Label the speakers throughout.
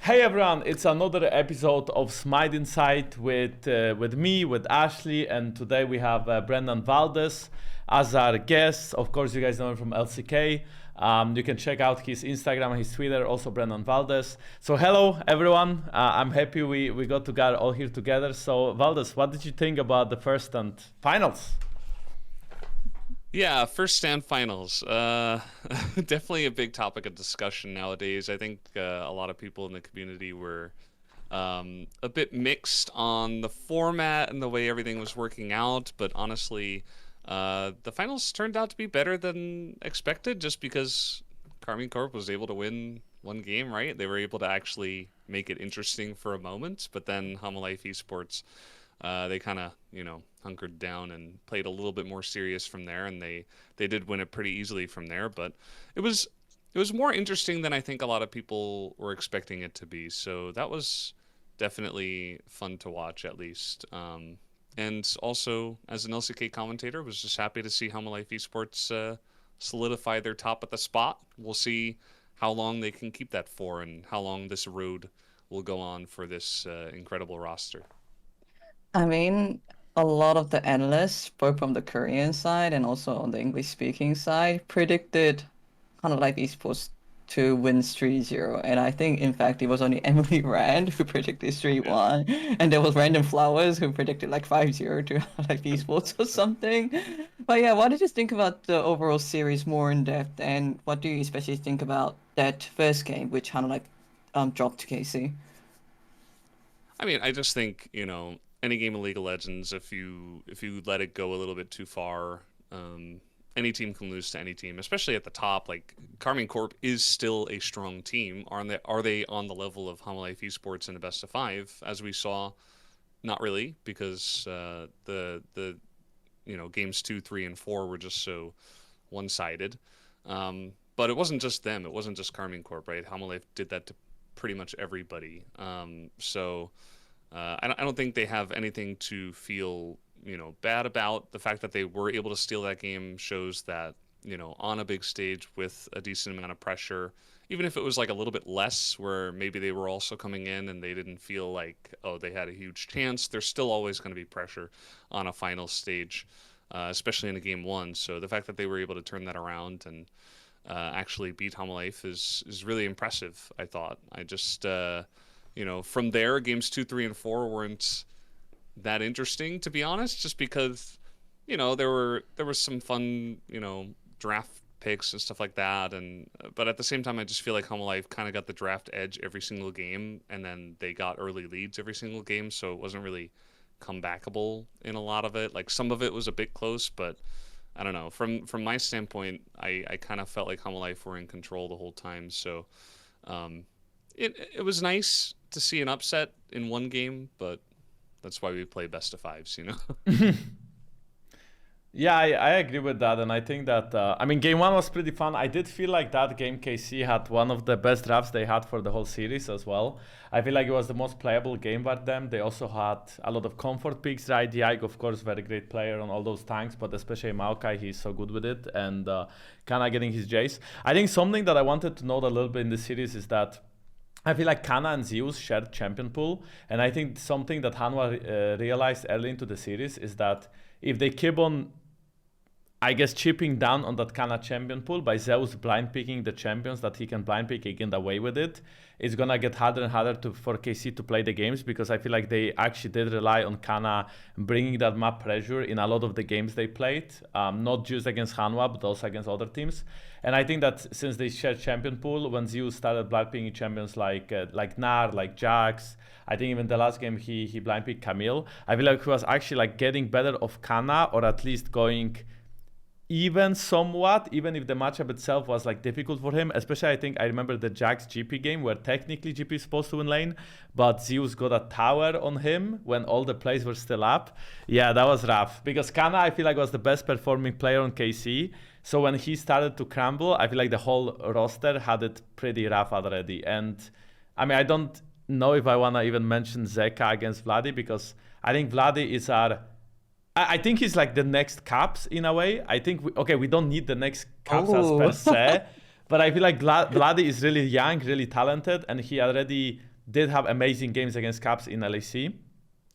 Speaker 1: Hey everyone, it's another episode of Smite Insight with me, with Ashley, and today we have Brendan Valdes as our guest. Of course, you guys know him from LCK. You can check out his Instagram, his Twitter, also Brendan Valdes. So hello everyone, I'm happy we got together all here together. So Valdes, what did you think about the first and finals?
Speaker 2: Yeah, first stand finals. Definitely a big topic of discussion nowadays. I think a lot of people in the community were a bit mixed on the format and the way everything was working out. But honestly, the finals turned out to be better than expected just because Karmine Corp was able to win one game, right? They were able to actually make it interesting for a moment. But then Life Esports, they kind of, hunkered down and played a little bit more serious from there, and they did win it pretty easily from there. But it was more interesting than I think a lot of people were expecting it to be. So that was definitely fun to watch, at least. And also, as an LCK commentator, was just happy to see Life Esports solidify their top at the spot. We'll see how long they can keep that for, and how long this road will go on for this incredible roster.
Speaker 3: I mean, a lot of the analysts, both from the Korean side and also on the English-speaking side, predicted Life Esports to win 3-0. And I think, in fact, it was only Emily Rand who predicted 3-1. And there was Random Flowers who predicted like 5-0 to Life Esports or something. But yeah, what did you think about the overall series more in depth? And what do you especially think about that first game, which dropped to KC?
Speaker 2: I mean, I just think, any game of League of Legends, if you let it go a little bit too far, any team can lose to any team, especially at the top. Like, Karmine Corp is still a strong team. Are they on the level of Life Esports in a best of five? As we saw, not really, because the games 2, 3, and 4 were just so one-sided. But it wasn't just them. It wasn't just Karmine Corp, right? Life did that to pretty much everybody. I don't think they have anything to feel, bad about. The fact that they were able to steal that game shows that, on a big stage with a decent amount of pressure, even if it was like a little bit less, where maybe they were also coming in and they didn't feel like, oh, they had a huge chance, there's still always going to be pressure on a final stage, especially in a game one. So the fact that they were able to turn that around and actually beat Life is really impressive, I thought. I just... from there, games 2, 3, and 4 weren't that interesting, to be honest, just because, there was some fun, draft picks and stuff like that. But at the same time, I just feel like Life kind of got the draft edge every single game, and then they got early leads every single game, so it wasn't really comebackable in a lot of it. Like, some of it was a bit close, but I don't know. From my standpoint, I kind of felt like Life were in control the whole time, so it was nice to see an upset in one game, but that's why we play best of fives,
Speaker 1: Yeah, I agree with that, and I think that game one was pretty fun. I did feel like that game KC had one of the best drafts they had for the whole series as well. I feel like it was the most playable game for them. They also had a lot of comfort picks, right? Yike, of course, very great player on all those tanks, but especially Maokai, he's so good with it, and Kana getting his Jace. I think something that I wanted to note a little bit in the series is that I feel like Kana and Zeus shared champion pool, and I think something that Hanwha realized early into the series is that if they keep on, I guess, chipping down on that Kana champion pool by Zeus blind picking the champions that he can blind pick and get away with it, it's gonna get harder and harder for KC to play the games, because I feel like they actually did rely on Kana bringing that map pressure in a lot of the games they played, not just against Hanwha, but also against other teams. And I think that since they shared champion pool, when Zeus started blind picking champions like Gnar, like Jax, I think even the last game he blind picked Camille, I feel like he was actually like getting better of Kana, or at least going even somewhat, even if the matchup itself was like difficult for him. Especially I remember the Jax GP game where technically GP is supposed to win lane, but Zeus got a tower on him when all the plays were still up. Yeah, that was rough, because Kana, I feel like, was the best performing player on KC. So when he started to crumble, I feel like the whole roster had it pretty rough already. And I don't know if I want to even mention Zeka against Vladi, because I think Vladi is I think he's like the next Caps in a way. I think, we don't need the next Caps as per se, but I feel like Vladi is really young, really talented, and he already did have amazing games against Caps in LEC.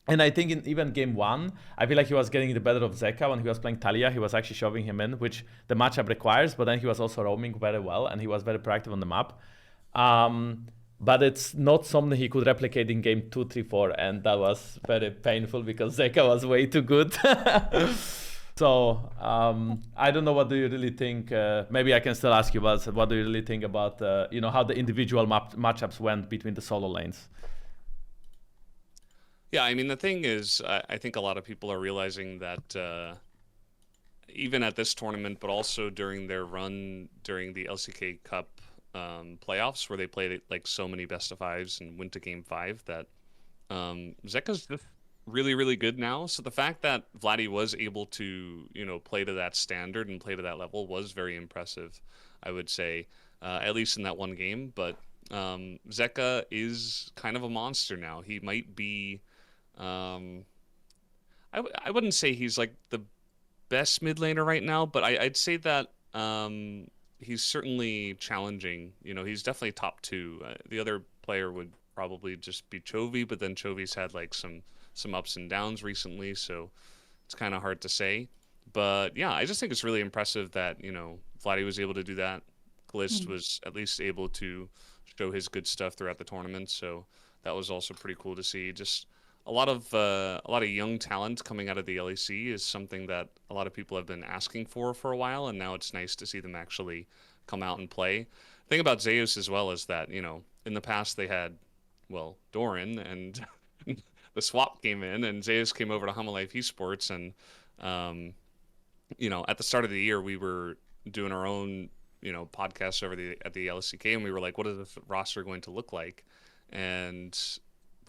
Speaker 1: And I think in even game one, I feel like he was getting the better of Zeka when he was playing Talia. He was actually shoving him in, which the matchup requires, but then he was also roaming very well and he was very proactive on the map. But it's not something he could replicate in game 2, 3, 4, and that was very painful because Zeka was way too good. So I don't know, what do you really think? Maybe I can still ask you, but what do you really think about how the individual matchups went between the solo lanes?
Speaker 2: Yeah, I mean, the thing is, I think a lot of people are realizing that even at this tournament, but also during their run during the LCK Cup playoffs, where they played like so many best of fives and went to game 5, that Zeka's just really, really good now. So the fact that Vladdy was able to, play to that standard and play to that level was very impressive, I would say, at least in that one game. But Zeka is kind of a monster now. He might be. I wouldn't say he's like the best mid laner right now, but I'd say that he's certainly challenging. He's definitely top 2. The other player would probably just be Chovy, but then Chovy's had like some ups and downs recently, so it's kind of hard to say. But yeah, I just think it's really impressive that Vladdy was able to do that. Glist was at least able to show his good stuff throughout the tournament, so that was also pretty cool to see. Just a lot of young talent coming out of the LEC is something that a lot of people have been asking for a while, and now it's nice to see them actually come out and play. The thing about Zeus as well is that in the past they had Doran, and the swap came in, and Zeus came over to Life Esports, and at the start of the year we were doing our own podcasts at the LCK, and we were like, what is the roster going to look like? And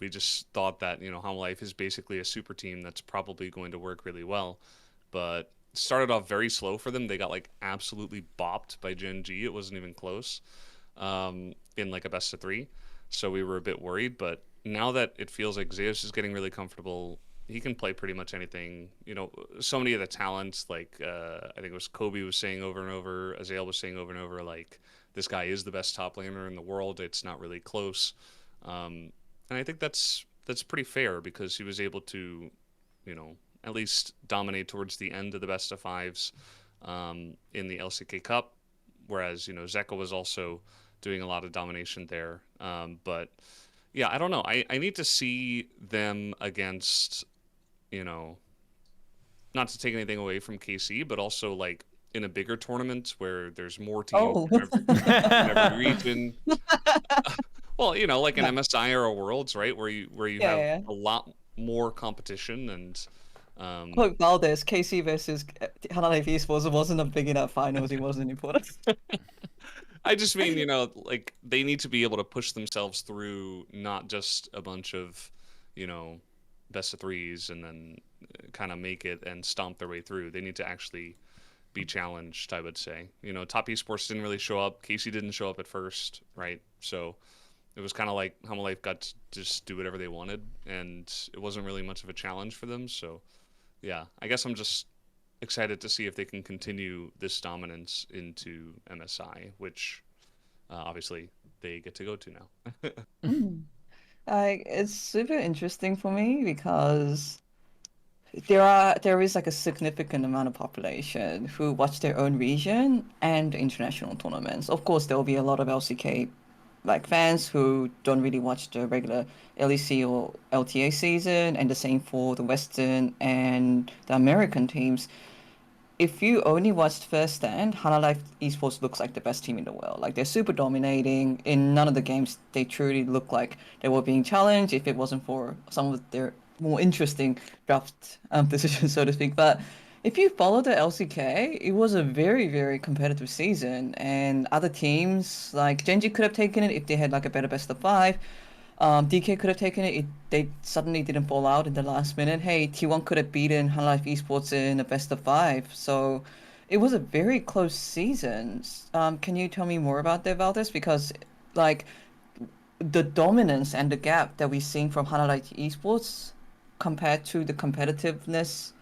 Speaker 2: we just thought that Life is basically a super team that's probably going to work really well, but it started off very slow for them. They got like absolutely bopped by Gen G. It wasn't even close in like a best of 3, so we were a bit worried. But now that it feels like Zeus is getting really comfortable, he can play pretty much anything. So many of the talents, like I think it was Kobe was saying over and over, Azael was saying over and over, like, this guy is the best top laner in the world. It's not really close. And I think that's pretty fair, because he was able to, at least dominate towards the end of the best of 5s in the LCK Cup, whereas, Zeka was also doing a lot of domination there. But yeah, I don't know. I need to see them against, not to take anything away from KC, but also like in a bigger tournament where there's more teams in every region. Well, like an MSI or a Worlds, right, where you have a lot more competition. And
Speaker 3: Look, Valdes, KC versus Life Esports wasn't a big enough finals. It wasn't important.
Speaker 2: I just mean, like, they need to be able to push themselves through not just a bunch of, best of 3s and then kind of make it and stomp their way through. They need to actually be challenged, I would say. Top Esports didn't really show up. KC didn't show up at first, right? So it was kind of like Life got to just do whatever they wanted, and it wasn't really much of a challenge for them. So yeah, I guess I'm just excited to see if they can continue this dominance into MSI, which obviously they get to go to now.
Speaker 3: It's super interesting for me because there is like a significant amount of population who watch their own region and international tournaments. Of course, there will be a lot of LCK like fans who don't really watch the regular LEC or LTA season, and the same for the Western and the American teams. If you only watched first stand, Life Esports looks like the best team in the world. Like, they're super dominating. In none of the games, they truly look like they were being challenged if it wasn't for some of their more interesting draft decisions, so to speak. But if you follow the LCK, it was a very, very competitive season, and other teams like Genji could have taken it if they had like a better best of 5. DK could have taken it if they suddenly didn't fall out in the last minute. Hey, T1 could have beaten Life Esports in a best of 5. So it was a very close season. Can you tell me more about that, Valdes? Because like the dominance and the gap that we're seeing from Life Esports compared to the competitiveness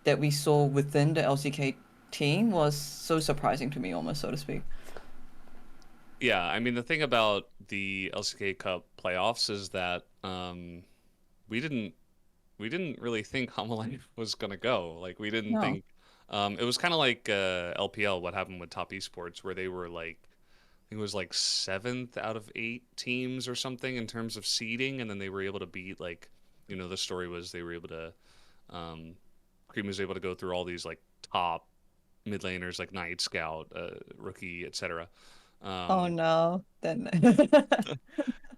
Speaker 3: that we saw within the LCK team was so surprising to me, almost, so to speak.
Speaker 2: Yeah, I mean the thing about the LCK Cup playoffs is that we didn't we didn't really think Homolife was gonna go. Like we didn't
Speaker 3: No.
Speaker 2: think it was kind of like LPL, what happened with Top Esports, where they were like I think it was like seventh out of 8 teams or something in terms of seeding, and then they were able to beat like the story was they were able to Cream was able to go through all these like top mid laners like Night Scout, Rookie, etc.
Speaker 3: Oh
Speaker 2: Um,
Speaker 3: no. Then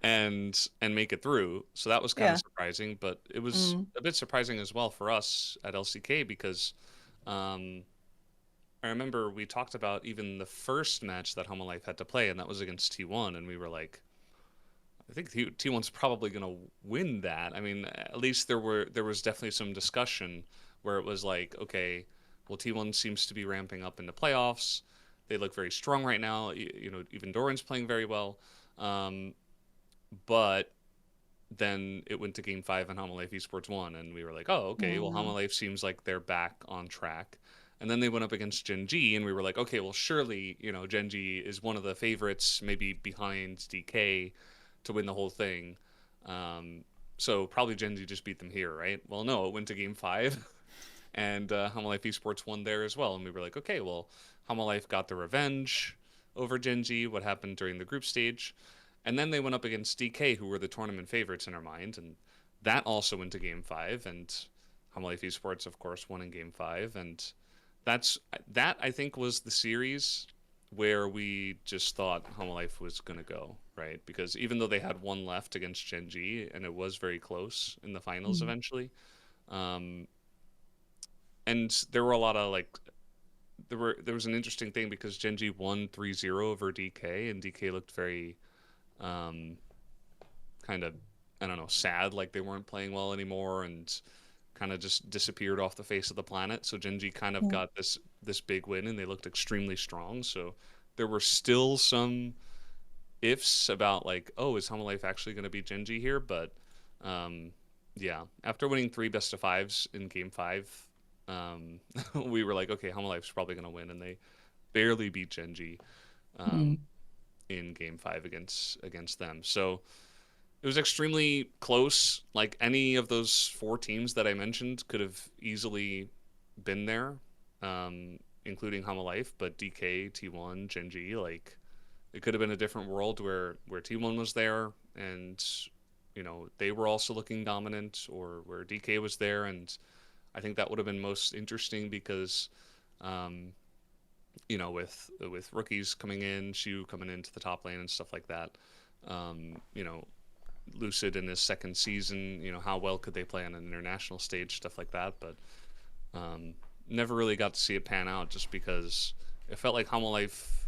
Speaker 2: and make it through. So that was kind of
Speaker 3: yeah.
Speaker 2: surprising, but it was
Speaker 3: Mm.
Speaker 2: a bit surprising as well for us at LCK because um, I remember we talked about even the first match that Homolife had to play, and that was against T1, and we were like, I think T1's probably going to win that. I mean, at least there was definitely some discussion where it was like, okay, well T1 seems to be ramping up in the playoffs. They look very strong right now. Even Doran's playing very well. Um, but then it went to Game 5 and Homolife Esports won, and we were like, oh, okay, well
Speaker 3: Mm.
Speaker 2: Homolife seems like they're back on track. And then they went up against Gen G, and we were like, okay, well surely Gen G is one of the favorites, maybe behind DK, to win the whole thing. So probably Gen G just beat them here, right? Well, no, it went to Game 5, and Homolife Esports won there as well. And we were like, okay, well Homolife got the revenge over Gen G. What happened during the group stage? And then they went up against DK, who were the tournament favorites in our mind, and that also went to Game 5. And Homolife Esports, of course, won in Game 5. And that I think was the series where we just thought Homolife was going to go, right? Because even though they had one left against Gen G, and it was very close in the finals
Speaker 3: Mm.
Speaker 2: eventually, um, and there were a lot of like there was an interesting thing because Gen G won 3-0 over DK, and DK looked very um, kind of I don't know sad, like they weren't playing well anymore, and kind of just disappeared off the face of the planet. So Gen G kind of
Speaker 3: Yeah.
Speaker 2: got this big win, and they looked extremely strong. So there were still some ifs about like, oh, is Homolife actually going to beat Gen G here? But um, yeah, after winning 3 best of 5s in Game 5, we were like, okay, Homolife's probably going to win, and they barely beat Gen G
Speaker 3: Mm.
Speaker 2: in Game 5 against them. So it was extremely close. Like any of those 4 teams that I mentioned could have easily been there, including Homolife, but DK, T1, Gen G, like it could have been a different world where T1 was there and they were also looking dominant, or where DK was there, and I think that would have been most interesting because with rookies coming in, Shu coming into the top lane and stuff like that. Um, you know, Lucid in his second season, how well could they play on an international stage, stuff like that. But never really got to see it pan out just because it felt like Homolife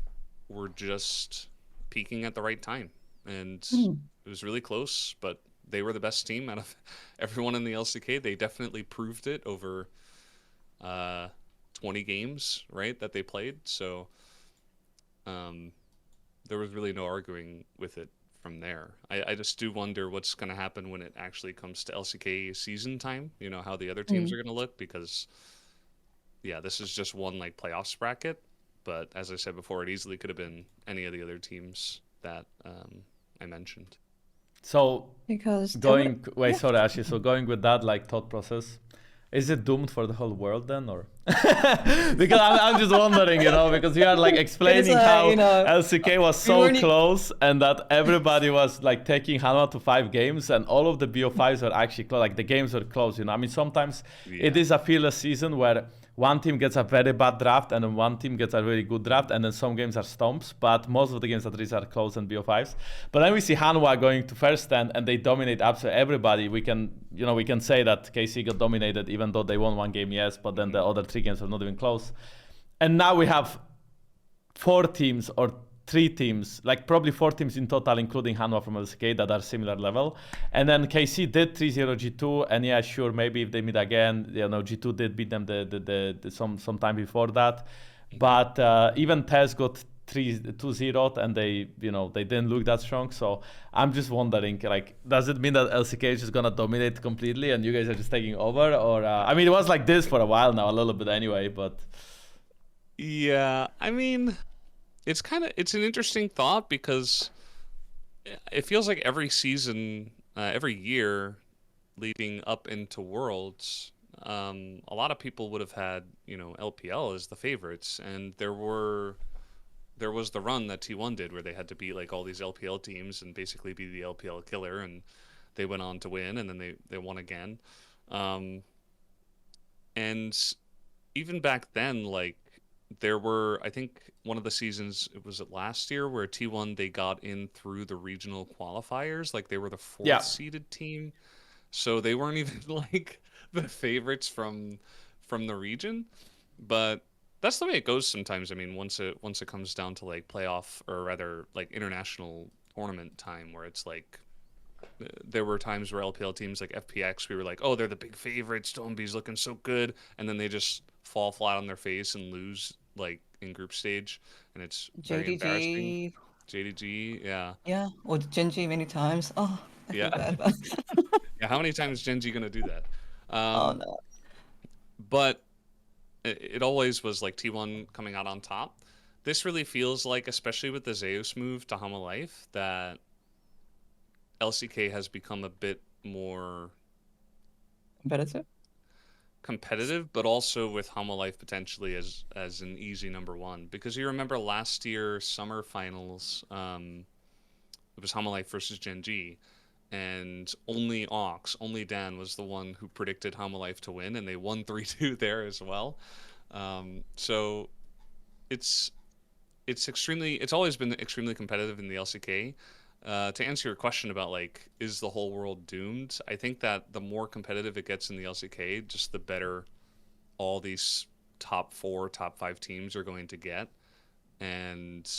Speaker 2: were just peaking at the right time. And
Speaker 3: Mm.
Speaker 2: it was really close, but they were the best team out of everyone in the LCK. They definitely proved it over 20 games, right, that they played. So there was really no arguing with it from there. I just do wonder what's going to happen when it actually comes to LCK season time, how the other teams are
Speaker 3: Mm.
Speaker 2: going to look, because yeah, this is just one like playoffs bracket, but as I said before, it easily could have been any of the other teams that I mentioned.
Speaker 1: So
Speaker 3: Because there were,
Speaker 1: wait,
Speaker 3: yeah.
Speaker 1: sorry, Ashi. So going with that like thought process, is it doomed for the whole world then, or? Because I'm just wondering, because you are like
Speaker 3: Because
Speaker 1: explaining how LCK was
Speaker 3: we
Speaker 1: so
Speaker 3: weren't.
Speaker 1: close and that everybody was like taking Hanwha to 5 games, and all of the BO5s were actually close. Like the games were close, I mean, sometimes it
Speaker 2: Yeah.
Speaker 1: is a fearless season where one team gets a very bad draft and then one team gets a really good draft, and then some games are stomps, but most of the games at least are close and BO5s. But then we see Hanwha going to first stand and they dominate absolutely everybody. We can say that KC got dominated even though they won one game, yes, but then the other 3 games were not even close. And now we have 4 teams or 3 teams, like probably 4 teams in total, including Hanwha from LCK, that are similar level. And then KC did 3-0 G2, and yeah, sure, maybe if they meet again, G2 did beat them some time before that. But even TES got 2-0, and they didn't look that strong. So I'm just wondering, like, does it mean that LCK is just gonna dominate completely and you guys are just taking over? Or I mean, it was like this for a while now, a little bit anyway, but
Speaker 2: Yeah, I mean, it's an interesting thought because it feels like every season, every year leading up into Worlds, a lot of people would have had, LPL as the favorites, and there was the run that T1 did where they had to beat like all these LPL teams and basically be the LPL killer, and they went on to win, and then they won again. Um, and even back then, like there were, I think one of the seasons, it was it last year where T1 they got in through the regional qualifiers, like they were the fourth
Speaker 1: Yeah.
Speaker 2: seeded team, so they weren't even like the favorites from the region. But that's the way it goes sometimes. I mean, once it comes down to like playoff, or rather like international tournament time, where it's like there were times where LPL teams like FPX, we were like, oh, they're the big favorites. Stoneby's looking so good, and then they just fall flat on their face and lose like in group stage, and it's very embarrassing.
Speaker 3: JDG,
Speaker 2: JDG, yeah,
Speaker 3: yeah, or Genji many times. Oh, I feel
Speaker 2: yeah,
Speaker 3: bad.
Speaker 2: yeah. How many times is Genji gonna do that?
Speaker 3: Oh
Speaker 2: Um,
Speaker 3: no.
Speaker 2: but it always was like T1 coming out on top. This really feels like, especially with the Zeus move to Hama Life, that LCK has become a bit more
Speaker 3: Competitive?
Speaker 2: competitive, but also with Hama Life potentially as an easy number one. Because you remember last year summer finals, it was Hama Life versus Gen G, and only Ox, only Dan was the one who predicted Hama Life to win, and they won 3-2 there as well. So it's it's always been extremely competitive in the LCK. To answer your question about like, is the whole world doomed? I think that the more competitive it gets in the LCK, just the better all these top four, top five teams are going to get. And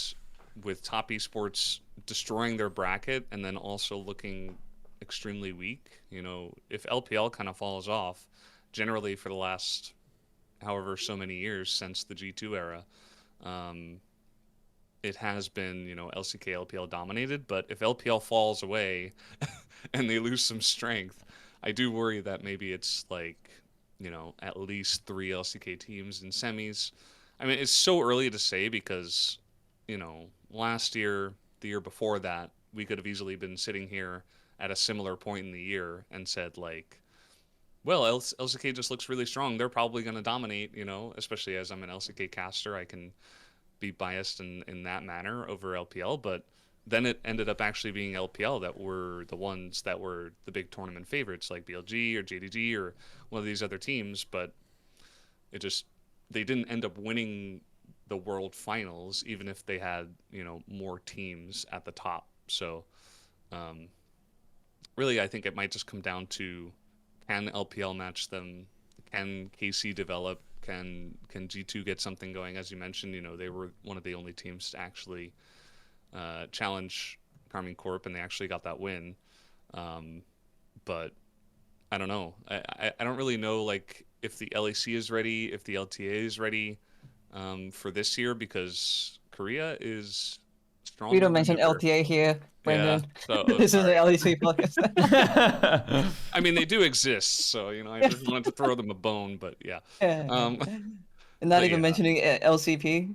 Speaker 2: with top esports destroying their bracket and then also looking extremely weak, if LPL kind of falls off, generally for the last however so many years since the G2 era, um, it has been, LCK LPL dominated. But if LPL falls away and they lose some strength, I do worry that maybe it's like, at least 3 LCK teams in semis. I mean, it's so early to say because, last year, the year before that, we could have easily been sitting here at a similar point in the year and said like, well, LCK just looks really strong. They're probably going to dominate, especially as I'm an LCK caster. I can be biased in that manner over LPL, but then it ended up actually being LPL that were the ones that were the big tournament favorites, like BLG or JDG or one of these other teams. But they didn't end up winning the world finals, even if they had, more teams at the top. So um, really, I think it might just come down to, can LPL match them? Can KC develop? Can G2 get something going? As you mentioned, they were one of the only teams to actually challenge Carmine Corp, and they actually got that win. But I don't know. I don't really know like if the LEC is ready, if the LTA is ready for this year, because Korea is
Speaker 3: We
Speaker 2: stronger
Speaker 3: don't
Speaker 2: than
Speaker 3: mention
Speaker 2: ever.
Speaker 3: LTA here,
Speaker 2: Yeah.
Speaker 3: Brendan.
Speaker 2: So
Speaker 3: This is an
Speaker 2: sorry.
Speaker 3: LEC podcast.
Speaker 2: I mean, they do exist, so I just wanted to throw them a bone, but yeah.
Speaker 3: Yeah.
Speaker 2: Um,
Speaker 3: And not
Speaker 2: but
Speaker 3: even
Speaker 2: yeah,
Speaker 3: mentioning LCP.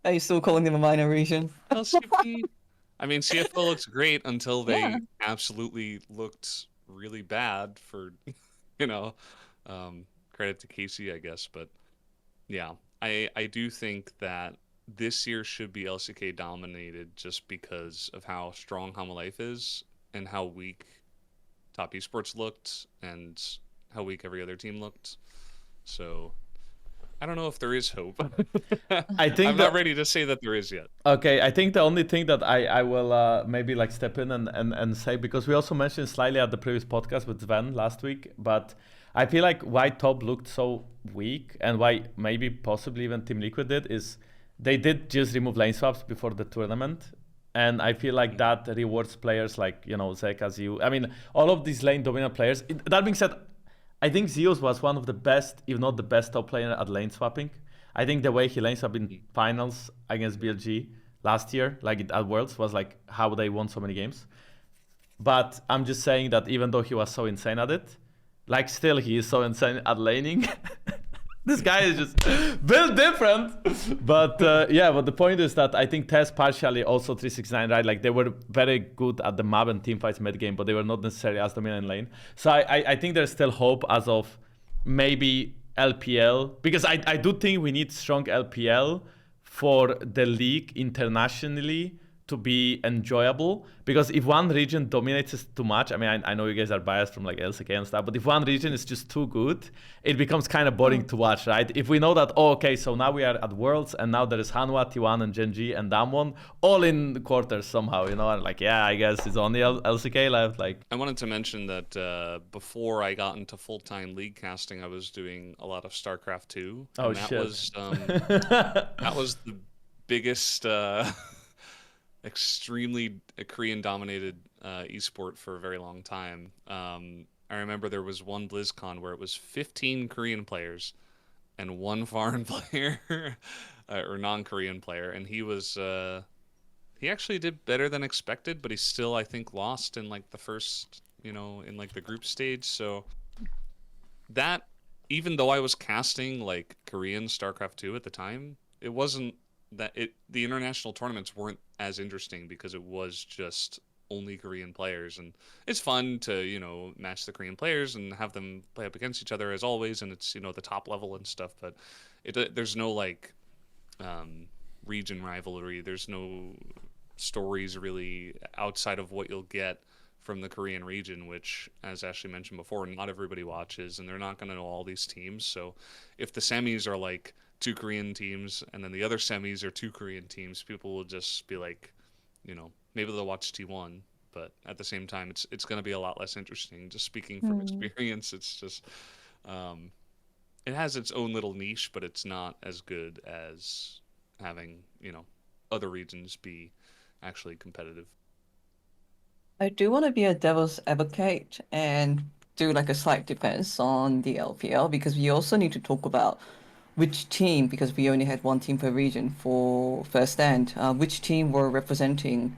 Speaker 3: Are you still calling them a minor region?
Speaker 2: LCP. I mean, CFL looks great until
Speaker 3: Yeah.
Speaker 2: they absolutely looked really bad for, you know, credit to Casey, I guess. But yeah, I do think that this year should be LCK dominated just because of how strong Hama Life is and how weak Top Esports looked and how weak every other team looked. So I don't know if there is hope.
Speaker 1: I think
Speaker 2: I'm not ready to say that there is yet.
Speaker 1: Okay, I think the only thing that I will maybe like step in and say, because we also mentioned slightly at the previous podcast with Sven last week, but I feel like why top looked so weak and why maybe possibly even Team Liquid did is they did just remove lane swaps before the tournament. And I feel like that rewards players like, Zek, as you. I mean, all of these lane dominant players. That being said, I think Zeus was one of the best, if not the best top player at lane swapping. I think the way he lane swapped in finals against BLG last year, like at Worlds, was like how they won so many games. But I'm just saying that even though he was so insane at it, like still he is so insane at laning This guy is just built different. But yeah, but the point is that I think TES partially also 369, right? Like they were very good at the map and team fights mid game, but they were not necessarily as dominant in lane. So I think there's still hope as of maybe LPL, because I do think we need strong LPL for the league internationally to be enjoyable. Because if one region dominates us too much, I mean, I know you guys are biased from like LCK and stuff, but if one region is just too good, it becomes kind of boring to watch, right? If we know that, oh, okay, so now we are at Worlds and now there is Hanwha, T1 and Genji and Damwon all in the quarters somehow, you know, and like, yeah, I guess it's only LCK left. Like,
Speaker 2: I wanted to mention that before I got into full-time league casting, I was doing a lot of StarCraft 2. And
Speaker 1: oh
Speaker 2: that
Speaker 1: shit.
Speaker 2: was that was the biggest extremely Korean-dominated esport for a very long time. I remember there was one BlizzCon where it was 15 Korean players and one foreign player or non-Korean player, and he actually did better than expected, but he still, I think, lost in like the first, in like the group stage. So that, even though I was casting like Korean StarCraft 2 at the time, it wasn't the international tournaments weren't as interesting because it was just only Korean players, and it's fun to match the Korean players and have them play up against each other as always, and it's the top level and stuff, but there's no like region rivalry. There's no stories really outside of what you'll get from the Korean region, which, as Ashley mentioned before, not everybody watches, and they're not going to know all these teams. So if the semis are like 2 Korean teams and then the other semis are 2 Korean teams, people will just be like, maybe they'll watch T1, but at the same time, it's going to be a lot less interesting. Just speaking from experience, it's just it has its own little niche, but it's not as good as having other regions be actually competitive.
Speaker 3: I do want to be a devil's advocate and do like a slight defense on the LPL, because we also need to talk about which team, because we only had one team per region for first stand, which team were representing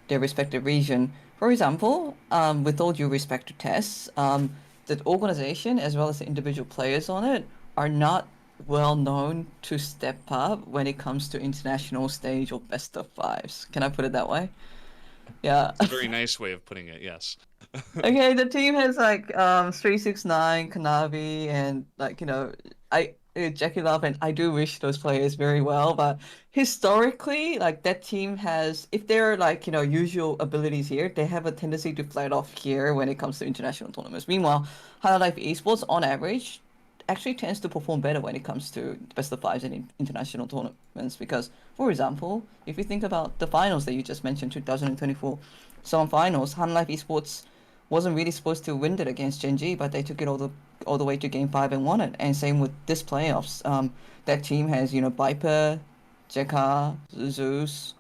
Speaker 3: their respective region. For example, with all due respect to TES, the organization as well as the individual players on it are not well known to step up when it comes to international stage or best of fives. Can I put it that way? Yeah.
Speaker 2: It's a very nice way of putting it, yes.
Speaker 3: Okay, the team has like 369, Kanavi, and like Jackie Love, and I do wish those players very well, but historically, like that team has, if they're like usual abilities here, they have a tendency to flat off here when it comes to international tournaments. Meanwhile, High Life Esports on average actually tends to perform better when it comes to best of fives in international tournaments, because, for example, if you think about the finals that you just mentioned, 2024 Seoul finals, Han Life Esports wasn't really supposed to win it against Genji, but they took it all the way to game 5 and won it. And same with this playoffs. That team has Viper, Jekka, Zeus,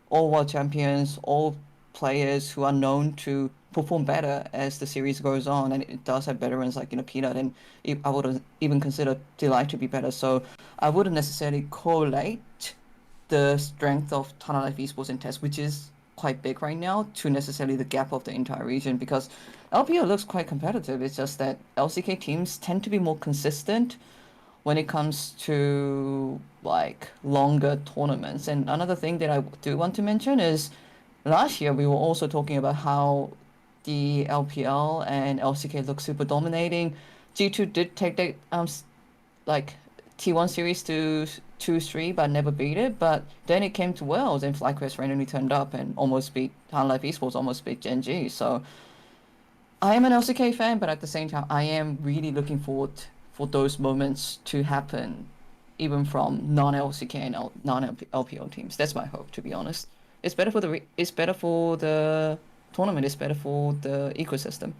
Speaker 3: all world champions, all players who are known to perform better as the series goes on, and it does have veterans like Peanut, and I would even consider Delight to be better. So I wouldn't necessarily correlate the strength of Tana Life Esports and TES, which is quite big right now, to necessarily the gap of the entire region, because LPL looks quite competitive. It's just that LCK teams tend to be more consistent when it comes to like longer tournaments. And another thing that I do want to mention is last year we were also talking about how the LPL and LCK look super dominating. G2 did take that like T1 series to 2-3, but never beat it. But then it came to Worlds, and FlyQuest randomly turned up and almost beat Han Life Esports, almost beat Genji. So I am an LCK fan, but at the same time, I am really looking forward for those moments to happen, even from non-LCK and non-LPL teams. That's my hope, to be honest. It's better for it's better for the tournament. It's better for the ecosystem.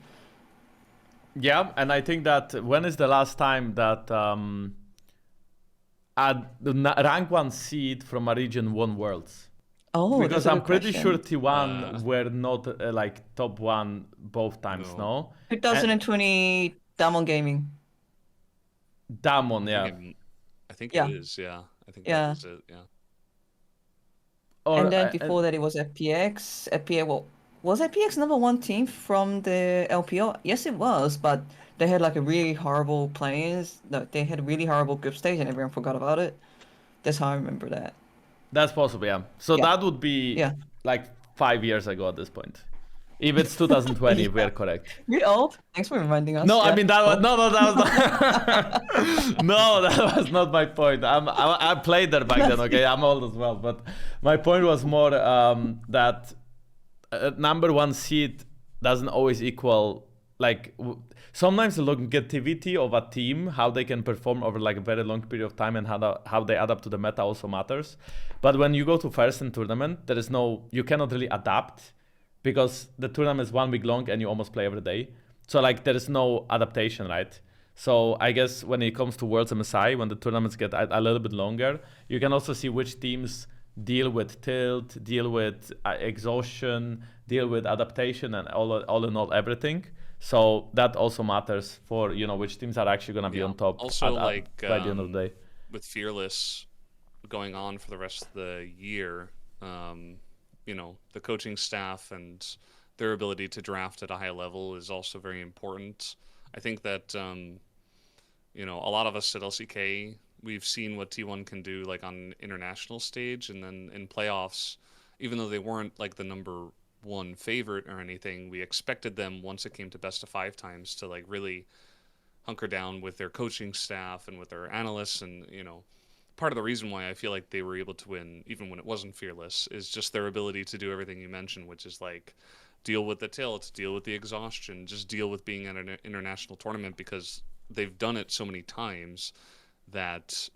Speaker 1: Yeah, and I think that when is the last time that rank 1 seed from a region won Worlds?
Speaker 3: Oh,
Speaker 1: because
Speaker 3: that's a
Speaker 1: I'm
Speaker 3: good
Speaker 1: pretty
Speaker 3: question.
Speaker 1: sure T1 were not like top 1 both times, no?
Speaker 3: 2020 Damon Gaming.
Speaker 1: Damon, yeah.
Speaker 2: I think
Speaker 3: Yeah.
Speaker 2: it is, yeah. I think
Speaker 3: Yeah.
Speaker 2: that was it, yeah.
Speaker 3: And then before that, it was FPX. FPX Was IPX #1 team from the LPL? Yes, it was, but they had like a really horrible players. No, they had a really horrible group stage, and everyone forgot about it. That's how I remember that.
Speaker 1: That's possible, yeah. So
Speaker 3: Yeah,
Speaker 1: that would be
Speaker 3: yeah.
Speaker 1: like 5 years ago at this point. If it's 2020, if we
Speaker 3: Yeah.
Speaker 1: are correct.
Speaker 3: We're old. Thanks for reminding us.
Speaker 1: No, I
Speaker 3: Yeah.
Speaker 1: mean that was
Speaker 3: Old.
Speaker 1: no, that was not. No, that was not my point. I played there back then. Okay, I'm old as well. But my point was more that #1 seed doesn't always equal like sometimes the longevity of a team, how they can perform over like a very long period of time, and how they adapt to the meta also matters. But when you go to first in tournament, there is no, you cannot really adapt because the tournament is 1 week long and you almost play every day. So like there is no adaptation, right? So I guess when it comes to Worlds MSI, when the tournaments get a little bit longer, you can also see which teams deal with tilt, deal with exhaustion, deal with adaptation, and all in all everything. So that also matters for which teams are actually gonna be on top.
Speaker 2: Also, like
Speaker 1: by the end of the day,
Speaker 2: with Fearless going on for the rest of the year, the coaching staff and their ability to draft at a high level is also very important. I think that a lot of us at LCK, we've seen what T1 can do like on international stage, and then in playoffs, even though they weren't like the #1 favorite or anything, we expected them once it came to best of 5 times to like really hunker down with their coaching staff and with their analysts. And part of the reason why I feel like they were able to win even when it wasn't Fearless is just their ability to do everything you mentioned, which is like deal with the tilt, deal with the exhaustion, just deal with being at an international tournament, because they've done it so many times that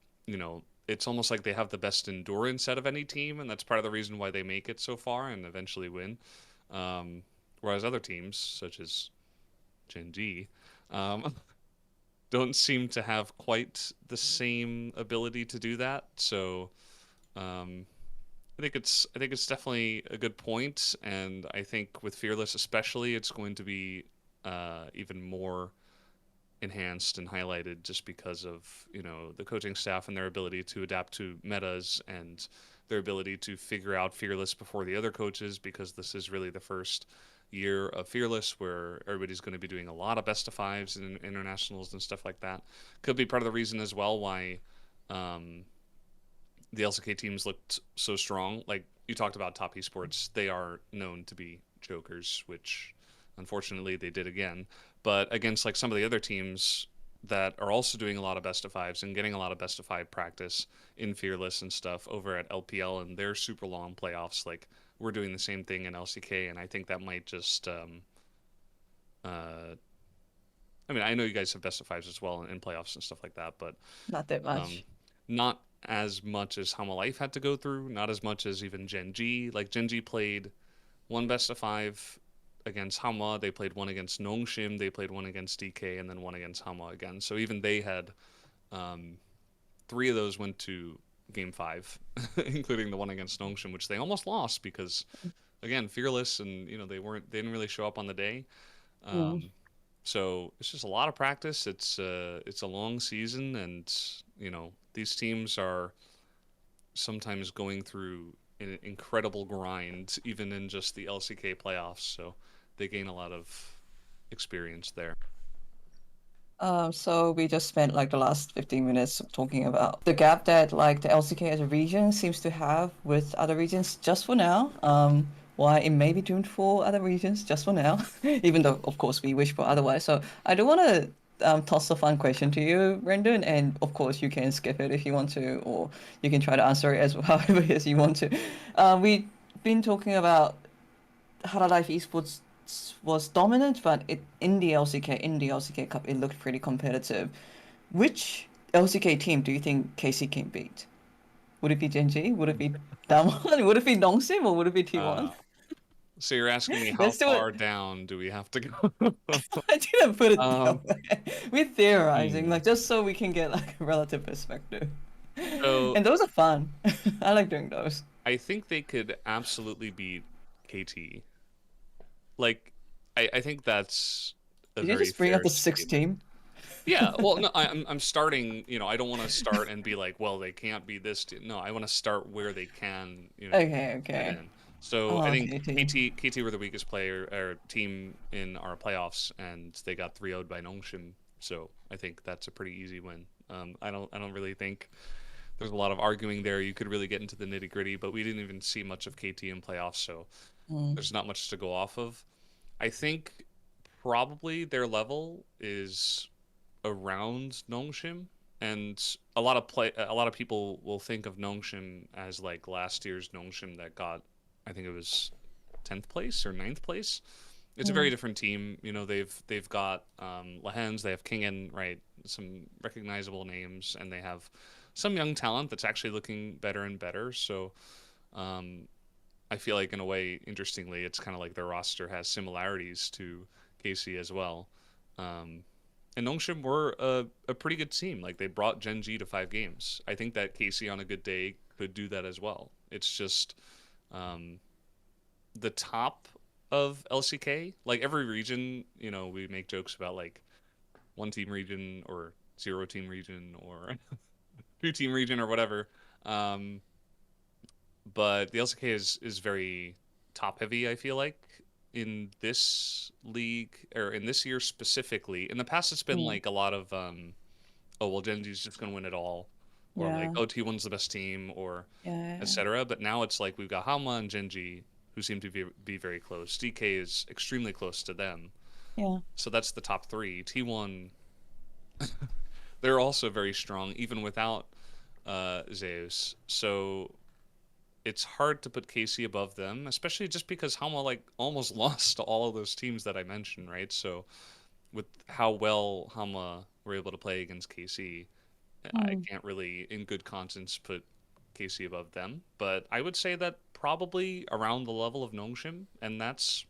Speaker 2: it's almost like they have the best endurance out of any team, and that's part of the reason why they make it so far and eventually win. Whereas other teams, such as Gen G, don't seem to have quite the same ability to do that. So I think it's definitely a good point, and I think with Fearless especially, it's going to be even more enhanced and highlighted just because of the coaching staff and their ability to adapt to metas and their ability to figure out Fearless before the other coaches, because this is really the first year of Fearless where everybody's going to be doing a lot of best of 5s and internationals and stuff like that. Could be part of the reason as well why the LCK teams looked so strong. Like you talked about top esports, they are known to be jokers, which unfortunately they did again. But against like some of the other teams that are also doing a lot of best of 5s and getting a lot of best of 5 practice in Fearless and stuff over at LPL and their super long playoffs, like we're doing the same thing in LCK, and I think that might just I mean, I know you guys have best of 5s as well in playoffs and stuff like that, but
Speaker 3: Not that much.
Speaker 2: not as much as Hama Life had to go through, not as much as even Gen G. Like Gen G played one best of 5 against Hama, they played one against Nongshim, they played one against DK, and then one against Hama again. So even they had 3 of those went to game 5, including the one against Nongshim, which they almost lost because, again, Fearless, and they didn't really show up on the day. So it's just a lot of practice. It's a long season, and these teams are sometimes going through an incredible grind, even in just the LCK playoffs. So they gain a lot of experience there.
Speaker 3: So we just spent like the last 15 minutes talking about the gap that like the LCK as a region seems to have with other regions just for now. Why it may be doomed for other regions just for now, even though of course we wish for otherwise. So I do want to toss a fun question to you, Brendan, and of course you can skip it if you want to, or you can try to answer it as however as you want to. We've been talking about how Life Esports was dominant, but in the LCK Cup, it looked pretty competitive. Which LCK team do you think KC can beat? Would it be Gen G? Would it be Damwon? Would it be Nongsim? Or would it be T1?
Speaker 2: So you're asking me how
Speaker 3: Let's do
Speaker 2: far
Speaker 3: it.
Speaker 2: down do we have to go?
Speaker 3: I didn't put it that way. We're theorizing,
Speaker 2: Hmm.
Speaker 3: like just so we can get like a relative perspective.
Speaker 2: So
Speaker 3: And those are fun. I like doing those.
Speaker 2: I think they could absolutely beat KT. Like, I think that's a
Speaker 3: Did you
Speaker 2: very
Speaker 3: just bring up
Speaker 2: fair
Speaker 3: the sixth
Speaker 2: statement.
Speaker 3: team?
Speaker 2: Yeah, well, no, I'm starting. I don't want to start and be like, well, they can't be this team. No, I want to start where they can.
Speaker 3: Okay,
Speaker 2: Get
Speaker 3: okay.
Speaker 2: in. So I
Speaker 3: Oh,
Speaker 2: think
Speaker 3: KT.
Speaker 2: KT were the weakest player or team in our playoffs, and they got 3-0'd by Nongshim. So I think that's a pretty easy win. I don't really think there's a lot of arguing there. You could really get into the nitty gritty, but we didn't even see much of KT in playoffs, so
Speaker 3: Mm.
Speaker 2: there's not much to go off of. I think probably their level is around Nongshim, and a lot of people will think of Nongshim as like last year's Nongshim that got, I think it was 10th place or 9th place. It's a very different team. You know, they've got Lahens, they have Kingen, right? Some recognizable names, and they have some young talent that's actually looking better and better. So um, I feel like in a way, interestingly, it's kind of like their roster has similarities to KC as well. Um, and Nongshim were a pretty good team. Like they brought Gen G to 5 games. I think that KC on a good day could do that as well. It's just um, the top of LCK. Like every region, you know, we make jokes about like 1 team region or 0 team region or 2 team region or whatever. Um, but the LCK is very top heavy. I feel like in this league or in this year specifically. In the past, it's been like a lot of oh well, Gen G's just gonna win it all, or like
Speaker 3: Yeah.
Speaker 2: oh T1's the best team, or
Speaker 3: Yeah.
Speaker 2: etc. But now it's like we've got Halma and Gen G who seem to be very close. DK is extremely close to them.
Speaker 3: Yeah.
Speaker 2: So that's the top three. T1, they're also very strong even without Zeus. So it's hard to put KC above them, especially just because Halma like almost lost to all of those teams that I mentioned, right? So with how well Halma were able to play against KC, I
Speaker 3: Mm.
Speaker 2: can't really, in good conscience, put KC above them. But I would say that probably around the level of Nongshim, and that's,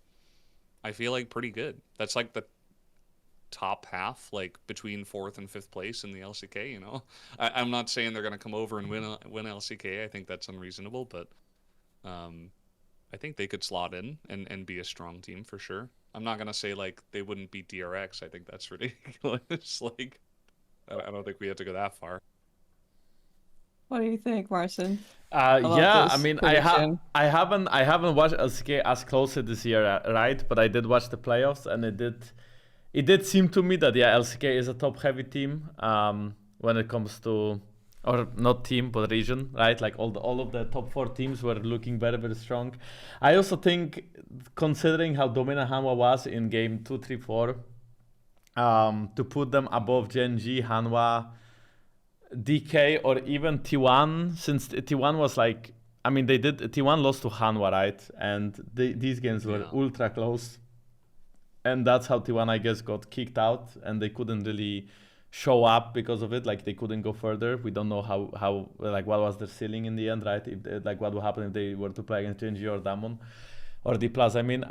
Speaker 2: I feel like, pretty good. That's like the top half, like between fourth and fifth place in the LCK. You know, I'm not saying they're gonna come over and win LCK. I think that's unreasonable, but um, I think they could slot in and be a strong team for sure. I'm not gonna say like they wouldn't beat DRX. I think that's ridiculous. Like I don't think we have to go that far.
Speaker 3: What do you think, Marcin, about
Speaker 1: Yeah, I
Speaker 3: this
Speaker 1: mean,
Speaker 3: prediction?
Speaker 1: I haven't watched LCK as closely this year, right? But I did watch the playoffs, and it did seem to me that yeah, LCK is a top heavy team when it comes to, or not team but region, right? Like all of the top 4 teams were looking very very strong. I also think, considering how dominant Hanwha was in game 2, 3, 4, to put them above Gen G, Hanwha, DK, or even T1, since T1 was like, I mean, T1 lost to Hanwha, right? And these games were
Speaker 2: Yeah.
Speaker 1: ultra close, and that's how T1, I guess, got kicked out, and they couldn't really show up because of it. Like they couldn't go further. We don't know how like what was their ceiling in the end, right? If like what would happen if they were to play against Genji or Damon or D plus. I mean,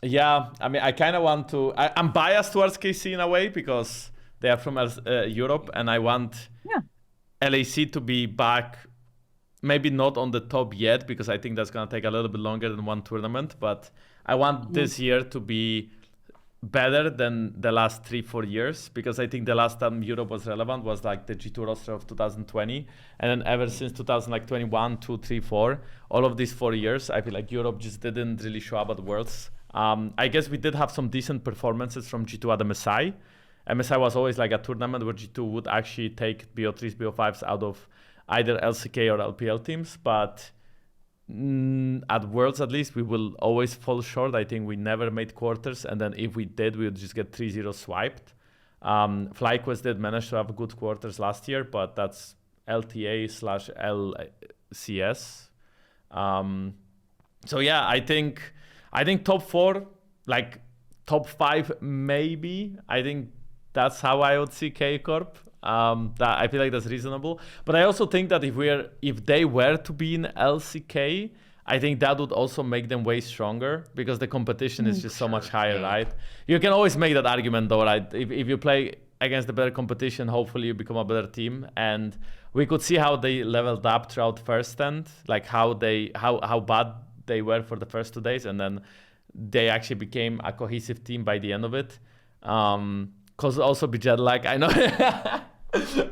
Speaker 1: yeah. I mean, I kind of want to. I'm biased towards KC in a way because they are from Europe, and I want
Speaker 3: Yeah.
Speaker 1: LAC to be back. Maybe not on the top yet because I think that's gonna take a little bit longer than one tournament. But I want
Speaker 3: Mm.
Speaker 1: this year to be better than the last 3-4 years, because I think the last time Europe was relevant was like the G2 roster of 2020, and then ever since 2021, 2, 3, 4, all of these 4 years, I feel like Europe just didn't really show up at Worlds. I guess we did have some decent performances from G2 at MSI. MSI was always like a tournament where G2 would actually take BO3s, BO5s out of either LCK or LPL teams, but at Worlds at least, we will always fall short. I think we never made quarters, and then if we did, we would just get 3-0 swiped. FlyQuest did manage to have good quarters last year, but that's LTA/LCS. So yeah, I think top 4, like top 5 maybe. I think that's how I would see K Corp. That I feel like that's reasonable. But I also think that if they were to be in LCK, I think that would also make them way stronger because the competition is just so much higher,
Speaker 2: yeah.
Speaker 1: right? You can always make that argument though, right? If you play against the better competition, hopefully you become a better team. And we could see how they leveled up throughout first end, like how bad they were for the first 2 days, and then they actually became a cohesive team by the end of it. Cause also be jet lag, I know.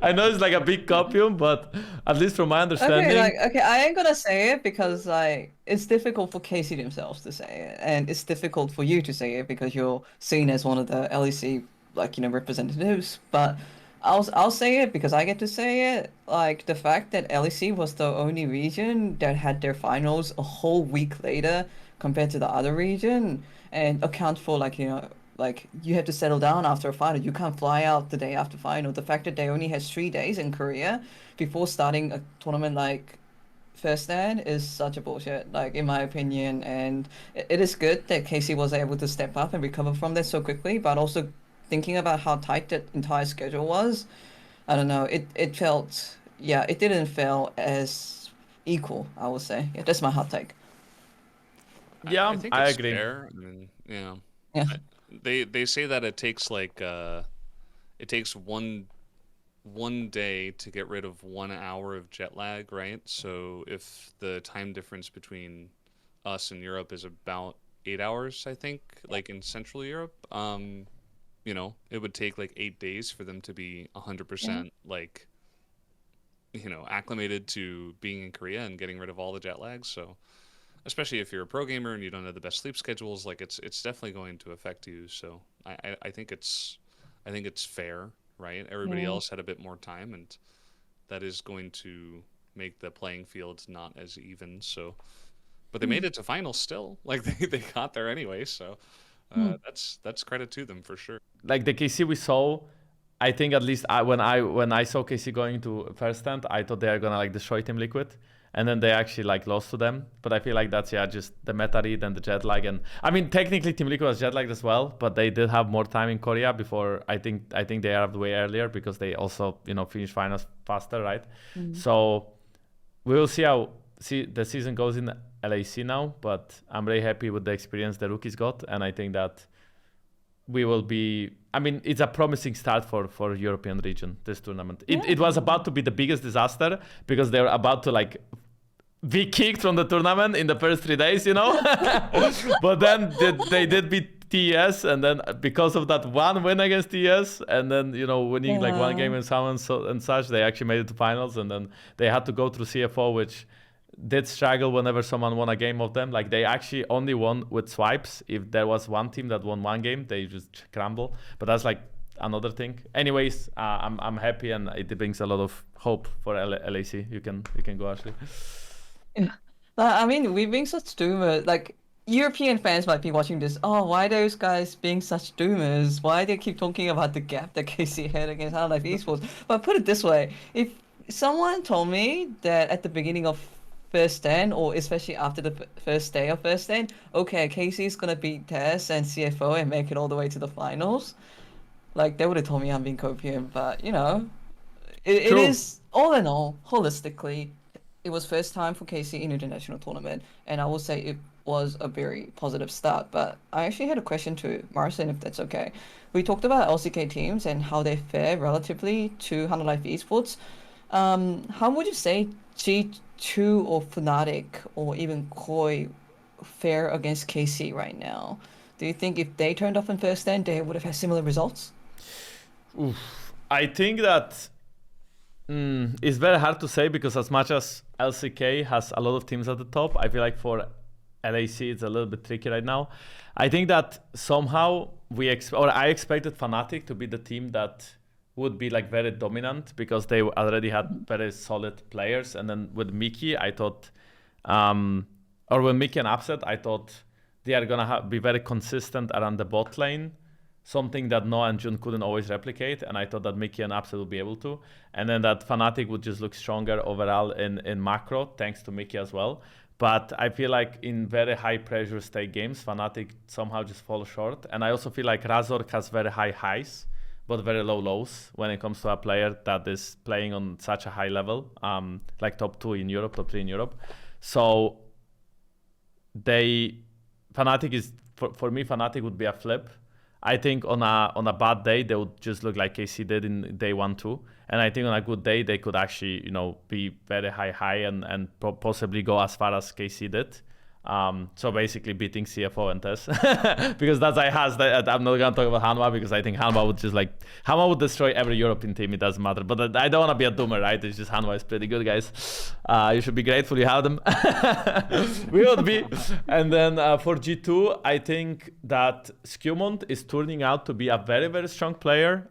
Speaker 1: I know it's like a big copium, but at least from my understanding,
Speaker 3: Okay, I ain't gonna say it because like it's difficult for Casey themselves to say it, and it's difficult for you to say it because you're seen as one of the LEC representatives. But I'll say it because I get to say it. Like the fact that LEC was the only region that had their finals a whole week later compared to the other region, and account for like you have to settle down after a final. You can't fly out the day after final. The fact that they only has 3 days in Korea before starting a tournament like first stand is such a bullshit, like in my opinion. And it is good that Casey was able to step up and recover from that so quickly, but also thinking about how tight that entire schedule was, I don't know, it felt, yeah, it didn't feel as equal, I would say. Yeah, that's my hot take.
Speaker 1: yeah,
Speaker 2: I think
Speaker 1: I
Speaker 2: it's
Speaker 1: agree.
Speaker 2: fair. I mean,
Speaker 3: Yeah.
Speaker 2: they say that it takes like it takes one day to get rid of 1 hour of jet lag, right? So if the time difference between us and Europe is about 8 hours, I think, like in Central Europe, it would take like 8 days for them to be
Speaker 3: Yeah.
Speaker 2: 100% like, acclimated to being in Korea and getting rid of all the jet lag. So especially if you're a pro gamer and you don't have the best sleep schedules, like it's definitely going to affect you. So I think it's fair, right? Everybody
Speaker 3: Yeah.
Speaker 2: else had a bit more time, and that is going to make the playing field not as even. So, but they made it to finals still. Like they got there anyway. So
Speaker 3: Hmm.
Speaker 2: that's credit to them for sure.
Speaker 1: Like the KC we saw, I think at least when I saw KC going to first stand, I thought they are gonna like destroy Team Liquid, and then they actually like lost to them. But I feel like that's just the meta read and the jet lag, and I mean technically Team Liquid was jet lagged as well, but they did have more time in Korea before. I think they arrived way earlier because they also finished finals faster, right? So we will see how the season goes in LAC now, but I'm very happy with the experience the rookies got, and I think that we will be. I mean, it's a promising start for European region, this tournament. It was about to be the biggest disaster because they were about to like be kicked from the tournament in the first 3 days, but then they did beat TES, and then because of that one win against TES, and then winning like one game
Speaker 3: Yeah.
Speaker 1: in summons and such, they actually made it to finals, and then they had to go through CFO, which did struggle whenever someone won a game of them. Like they actually only won with swipes. If there was one team that won one game, they just crumble. But that's like another thing. Anyways, I'm happy, and it brings a lot of hope for LAC. You can go, Ashley.
Speaker 3: Yeah. I mean, we're being such doomers. Like, European fans might be watching this. Oh, why those guys being such doomers? Why they keep talking about the gap that KC had against Half-Life Esports? But put it this way, if someone told me that at the beginning of first stand, or especially after the first day of first stand, okay, KC is gonna beat TES and CFO and make it all the way to the finals, like they would have told me I'm being copium. But it
Speaker 1: True.
Speaker 3: is all in all, holistically, it was first time for KC in international tournament, and I will say it was a very positive start. But I actually had a question to Marcin, if that's okay. We talked about LCK teams and how they fare relatively to Hunter Life Esports. How would you say G2 or Fnatic or even Koi fare against KC right now? Do you think if they turned off in first stand, they would have had similar results?
Speaker 1: Oof. I think that it's very hard to say because as much as LCK has a lot of teams at the top, I feel like for LAC it's a little bit tricky right now. I think that somehow I expected Fnatic to be the team that would be like very dominant because they already had very solid players, and then with Mickey, I thought, or with Mickey and Upset, I thought they are gonna be very consistent around the bot lane, something that Noah and Jun couldn't always replicate, and I thought that Mickey and Upset would be able to, and then that Fnatic would just look stronger overall in macro thanks to Mickey as well. But I feel like in very high pressure state games, Fnatic somehow just fall short, and I also feel like Razork has very high highs but very low lows when it comes to a player that is playing on such a high level, like top 2 in Europe, top 3 in Europe. So Fnatic is, for me, Fnatic would be a flip. I think on a bad day, they would just look like KC did in day 1-2. And I think on a good day, they could actually, be very high and possibly go as far as KC did. So basically beating CFO and Tess because that's I has that I'm not gonna talk about Hanwha because I think Hanwha would just like Hanwha would destroy every European team. It doesn't matter. But I don't want to be a doomer, right? It's just Hanwha is pretty good, guys. You should be grateful you have them. We would be. And then for G2, I think that Skewmont is turning out to be a very, very strong player.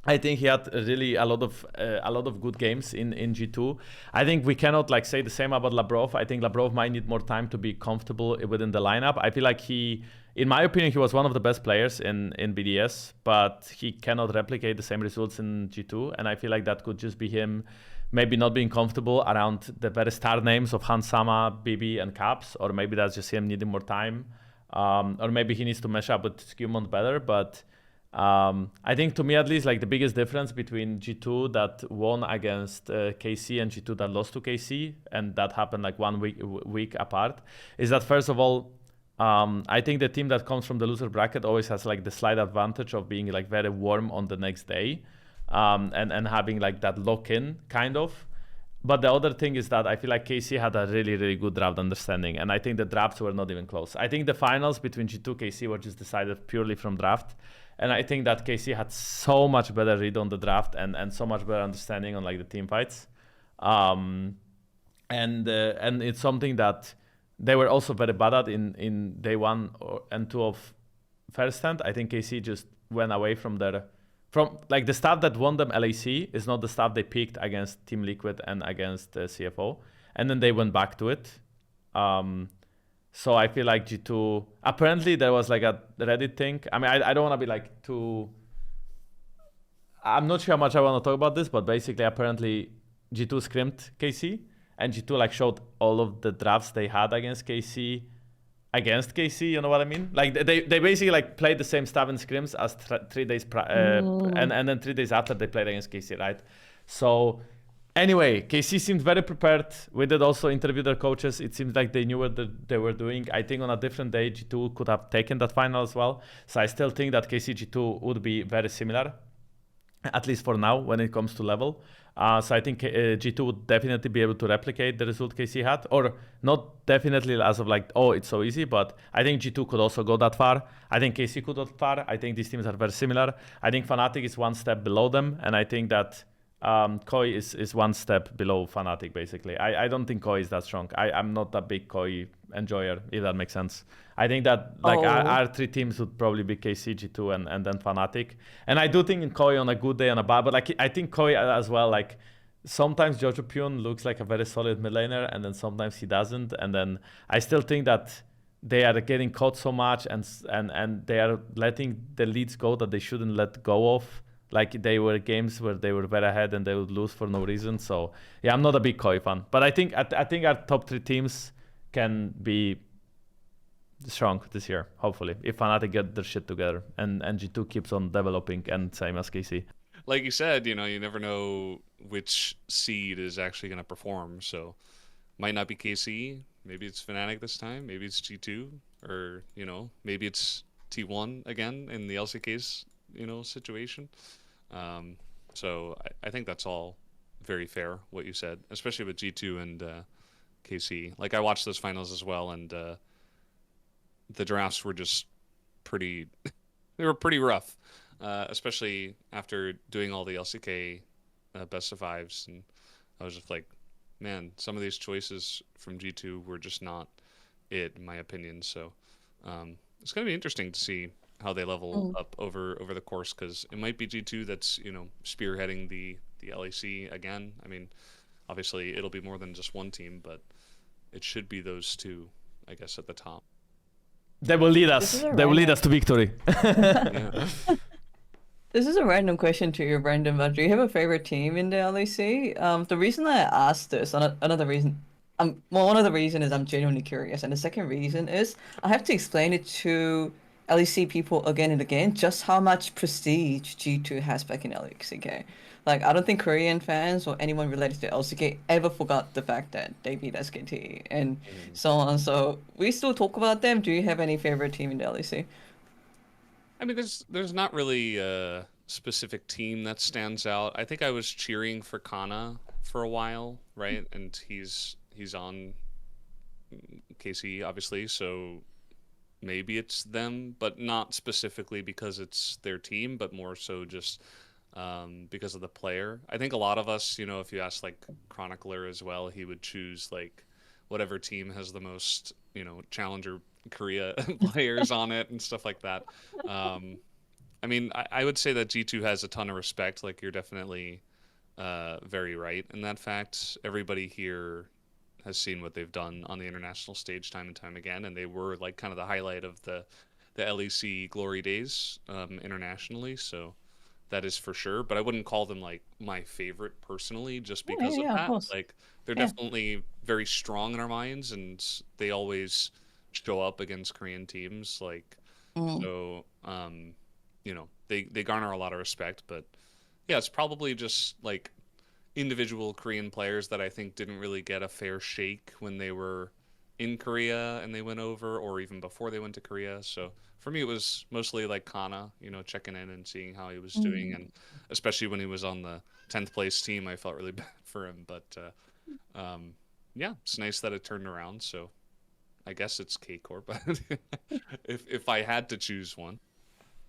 Speaker 1: I think he had really a lot of good games in G2. I think we cannot like say the same about Labrov. I think Labrov might need more time to be comfortable within the lineup. I feel like he, in my opinion, he was one of the best players in BDS, but he cannot replicate the same results in G2. And I feel like that could just be him maybe not being comfortable around the very star names of Hansama, BB, and Caps, or maybe that's just him needing more time. Or maybe he needs to mesh up with Skewmont better, but I think to me at least like the biggest difference between G2 that won against KC and G2 that lost to KC, and that happened like 1 week apart, is that first of all I think the team that comes from the loser bracket always has like the slight advantage of being like very warm on the next day, and having like that lock-in kind of. But the other thing is that I feel like KC had a really, really good draft understanding, and I think the drafts were not even close. I think the finals between G2 and KC were just decided purely from draft. And I think that KC had so much better read on the draft and so much better understanding on like the team fights, and it's something that they were also very bad at in day 1 and 2 of first stand. I think KC just went away from like the stuff that won them LAC is not the stuff they picked against Team Liquid and against CFO, and then they went back to it. So I feel like G2, apparently there was like a Reddit thing. I mean, I don't want to be like too, I'm not sure how much I want to talk about this, but basically apparently G2 scrimped KC, and G2 like showed all of the drafts they had against KC, you know what I mean? Like they basically like played the same stuff in scrims as 3 days and then 3 days after they played against KC, right? So anyway, KC seemed very prepared. We did also interview their coaches. It seems like they knew what they were doing. I think on a different day, G2 could have taken that final as well. So I still think that KC G2 would be very similar, at least for now, when it comes to level. So I think G2 would definitely be able to replicate the result KC had, or not definitely as of like, oh, it's so easy, but I think G2 could also go that far. I think KC could go that far. I think these teams are very similar. I think Fnatic is 1 step below them, and I think that Koi is 1 step below Fnatic, basically. I don't think Koi is that strong. I'm not a big Koi enjoyer, if that makes sense. I think that like our 3 teams would probably be KC, G2, and then Fnatic. And I do think in Koi on a good day and a bad, but like I think Koi as well, like sometimes Jojo Pyun looks like a very solid mid laner, and then sometimes he doesn't. And then I still think that they are getting caught so much, and they are letting the leads go that they shouldn't let go of. Like they were games where they were very ahead and they would lose for no reason. So yeah, I'm not a big Koi fan, but I think our top 3 teams can be strong this year, hopefully, if Fnatic get their shit together and G2 keeps on developing, and same as KC.
Speaker 2: Like you said, you know, you never know which seed is actually going to perform. So might not be KC. Maybe it's Fnatic this time. Maybe it's G2, or you know, maybe it's T1 again in the LCK's situation. So I think that's all very fair what you said, especially with G2 and KC. Like I watched those finals as well, and the drafts were just pretty they were pretty rough, especially after doing all the LCK best of fives, and I was just like, man, some of these choices from G2 were just not it, in my opinion. So it's going to be interesting to see how they level up over the course, because it might be G2 that's spearheading the LAC again. I mean, obviously it'll be more than just one team, but it should be those 2, I guess, at the top.
Speaker 1: They will lead us. They will lead us to victory.
Speaker 2: Yeah.
Speaker 3: This is a random question to you, Brandon, but do you have a favorite team in the LEC? The reason I asked this, another reason, one of the reasons is I'm genuinely curious, and the second reason is I have to explain it to LEC people again and again just how much prestige G2 has back in LCK. Like, I don't think Korean fans or anyone related to LCK ever forgot the fact that they beat SKT and so on. So we still talk about them. Do you have any favorite team in the LEC?
Speaker 2: I mean, there's not really a specific team that stands out. I think I was cheering for Kana for a while, right? And he's on KC, obviously, so maybe it's them, but not specifically because it's their team, but more so just because of the player. I think a lot of us, if you ask like Chronicler as well, he would choose like whatever team has the most, Challenger Korea players on it and stuff like that. Um, I mean, I would say that G2 has a ton of respect. Like, you're definitely very right in that fact. Everybody here has seen what they've done on the international stage time and time again, and they were like kind of the highlight of the LEC glory days internationally. So that is for sure. But I wouldn't call them like my favorite personally, just
Speaker 3: Yeah,
Speaker 2: because of
Speaker 3: yeah, of
Speaker 2: that.
Speaker 3: course.
Speaker 2: Like, they're
Speaker 3: Yeah.
Speaker 2: definitely very strong in our minds, and they always show up against Korean teams. Like,
Speaker 3: Mm.
Speaker 2: so they garner a lot of respect. But yeah, it's probably just like individual Korean players that I think didn't really get a fair shake when they were in Korea and they went over, or even before they went to Korea. So for me, it was mostly like Kana, checking in and seeing how he was doing,
Speaker 3: Mm.
Speaker 2: and especially when he was on the 10th place team, I felt really bad for him. But yeah, it's nice that it turned around. So I guess it's K Corp. If I had to choose one.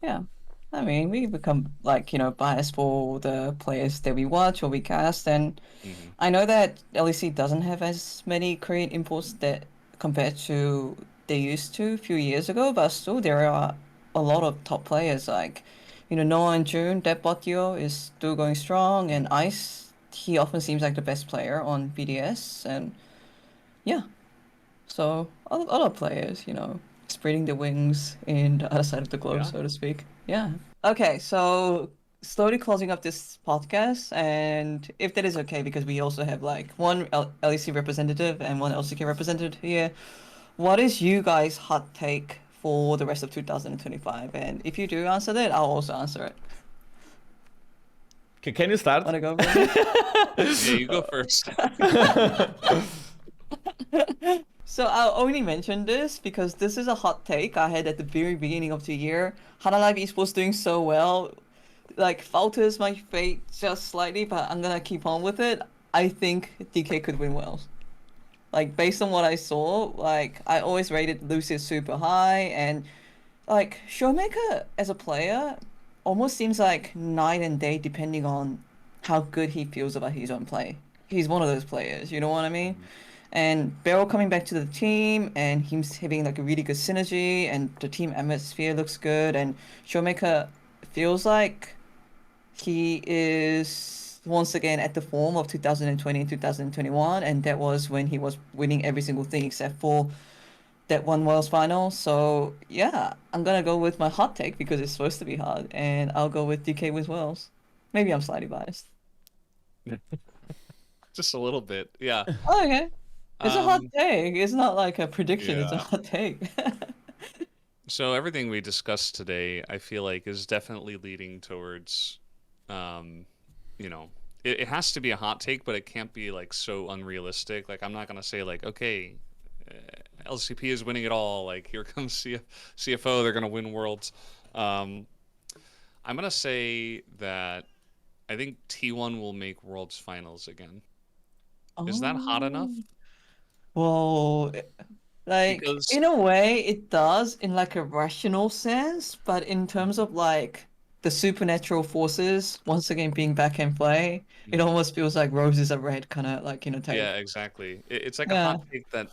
Speaker 3: Yeah. I mean, we become like, biased for the players that we watch or we cast, and
Speaker 2: Hmm.
Speaker 3: I know that LEC doesn't have as many Korean imports that compared to they used to a few years ago, but still there are a lot of top players like, Noah and June, that bot duo is still going strong, and Ice, he often seems like the best player on BDS, and yeah, so other players, spreading the wings in the other side of the globe,
Speaker 2: Yeah.
Speaker 3: so to speak. Yeah. Okay, so slowly closing up this podcast, and if that is okay, because we also have like one LEC representative and one LCK representative here, what is you guys' hot take for the rest of 2025? And if you do answer that, I'll also answer it.
Speaker 1: Can you start?
Speaker 3: Wanna go, Rosie?
Speaker 2: Yeah, you go first.
Speaker 3: So I'll only mention this because this is a hot take I had at the very beginning of the year. Hana Live Esports doing so well, like falters my fate just slightly, but I'm gonna keep on with it. I think DK could win Wells. Like based on what I saw, like I always rated Lucius super high, and like Showmaker as a player almost seems like night and day depending on how good he feels about his own play. He's one of those players, you know what I mean?
Speaker 2: Mhm.
Speaker 3: And Beryl coming back to the team and him having like a really good synergy and the team atmosphere looks good and Showmaker feels like he is once again at the form of 2020 and 2021, and that was when he was winning every single thing except for that one Worlds final. So yeah, I'm gonna go with my hot take because it's supposed to be hard, and I'll go with DK with Worlds. Maybe I'm slightly biased.
Speaker 2: Just a little bit. Yeah.
Speaker 3: Oh, okay. It's a hot
Speaker 2: Um,
Speaker 3: take. It's not like a prediction, it's a
Speaker 2: yeah.
Speaker 3: hot take.
Speaker 2: So everything we discussed today, I feel like, is definitely leading towards, um, you know, it has to be a hot take, but it can't be like so unrealistic. Like, I'm not gonna say like, okay, uh, LCP is winning it all. Like, here comes CFO, they're gonna win Worlds. Um, I'm gonna say that I think T1 will make Worlds finals again. Is that hot enough?
Speaker 3: Oh, well, like
Speaker 2: Because
Speaker 3: in a way it does in like a rational sense, but in terms of like the supernatural forces once again being back in play, it
Speaker 2: Mhm.
Speaker 3: almost feels like roses are red kind of like,
Speaker 2: Yeah,
Speaker 3: take.
Speaker 2: exactly. It's like a hot
Speaker 3: Yeah.
Speaker 2: take that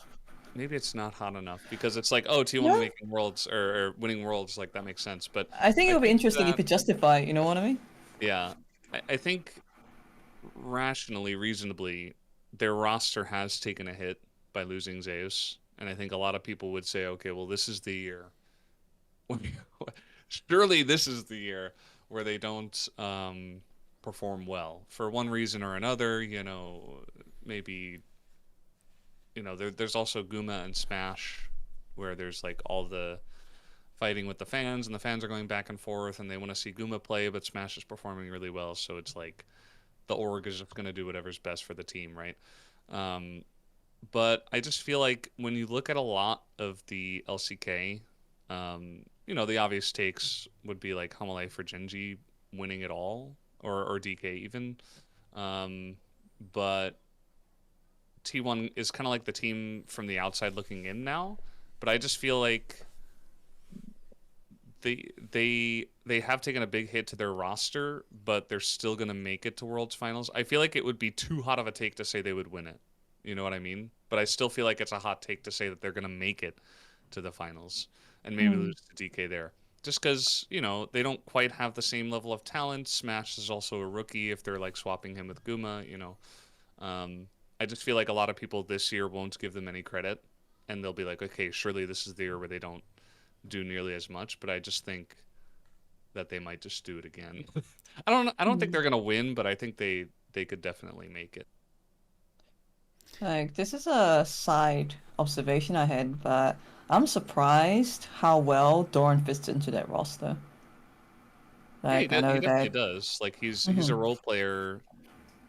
Speaker 2: maybe it's not hot enough because it's like, oh, T1
Speaker 3: Yeah.
Speaker 2: making worlds or winning worlds, like that makes sense. But
Speaker 3: I think it
Speaker 2: I
Speaker 3: would be
Speaker 2: think
Speaker 3: interesting if
Speaker 2: that,
Speaker 3: it justify, you know what I mean?
Speaker 2: yeah, I think rationally, reasonably, their roster has taken a hit by losing Zeus, and I think a lot of people would say, okay, well, this is the year. Surely this is the year where they don't perform well for one reason or another. Maybe there's also Guma and Smash, where there's like all the fighting with the fans, and the fans are going back and forth, and they want to see Guma play, but Smash is performing really well, so it's like the org is just going to do whatever's best for the team, right? Um, but I just feel like when you look at a lot of the LCK, the obvious takes would be like Hamalei for Genji winning it all, or DK even. Um, but T1 is kind of like the team from the outside looking in now, but I just feel like they have taken a big hit to their roster, but they're still going to make it to Worlds Finals. I feel like it would be too hot of a take to say they would win it. You know what I mean? But I still feel like it's a hot take to say that they're going to make it to the finals and maybe lose to DK there. Just because, you know, they don't quite have the same level of talent. Smash is also a rookie if they're like swapping him with Guma, you know. I just feel like a lot of people this year won't give them any credit, and they'll be like, okay, surely this is the year where they don't do nearly as much, but I just think that they might just do it again. I don't think they're gonna win, but I think they could definitely make it.
Speaker 3: Like, this is a side observation I had, but I'm surprised how well Doran fits into that roster. Like,
Speaker 2: Yeah,
Speaker 3: I know
Speaker 2: he definitely
Speaker 3: that.
Speaker 2: does. Like he's a role player,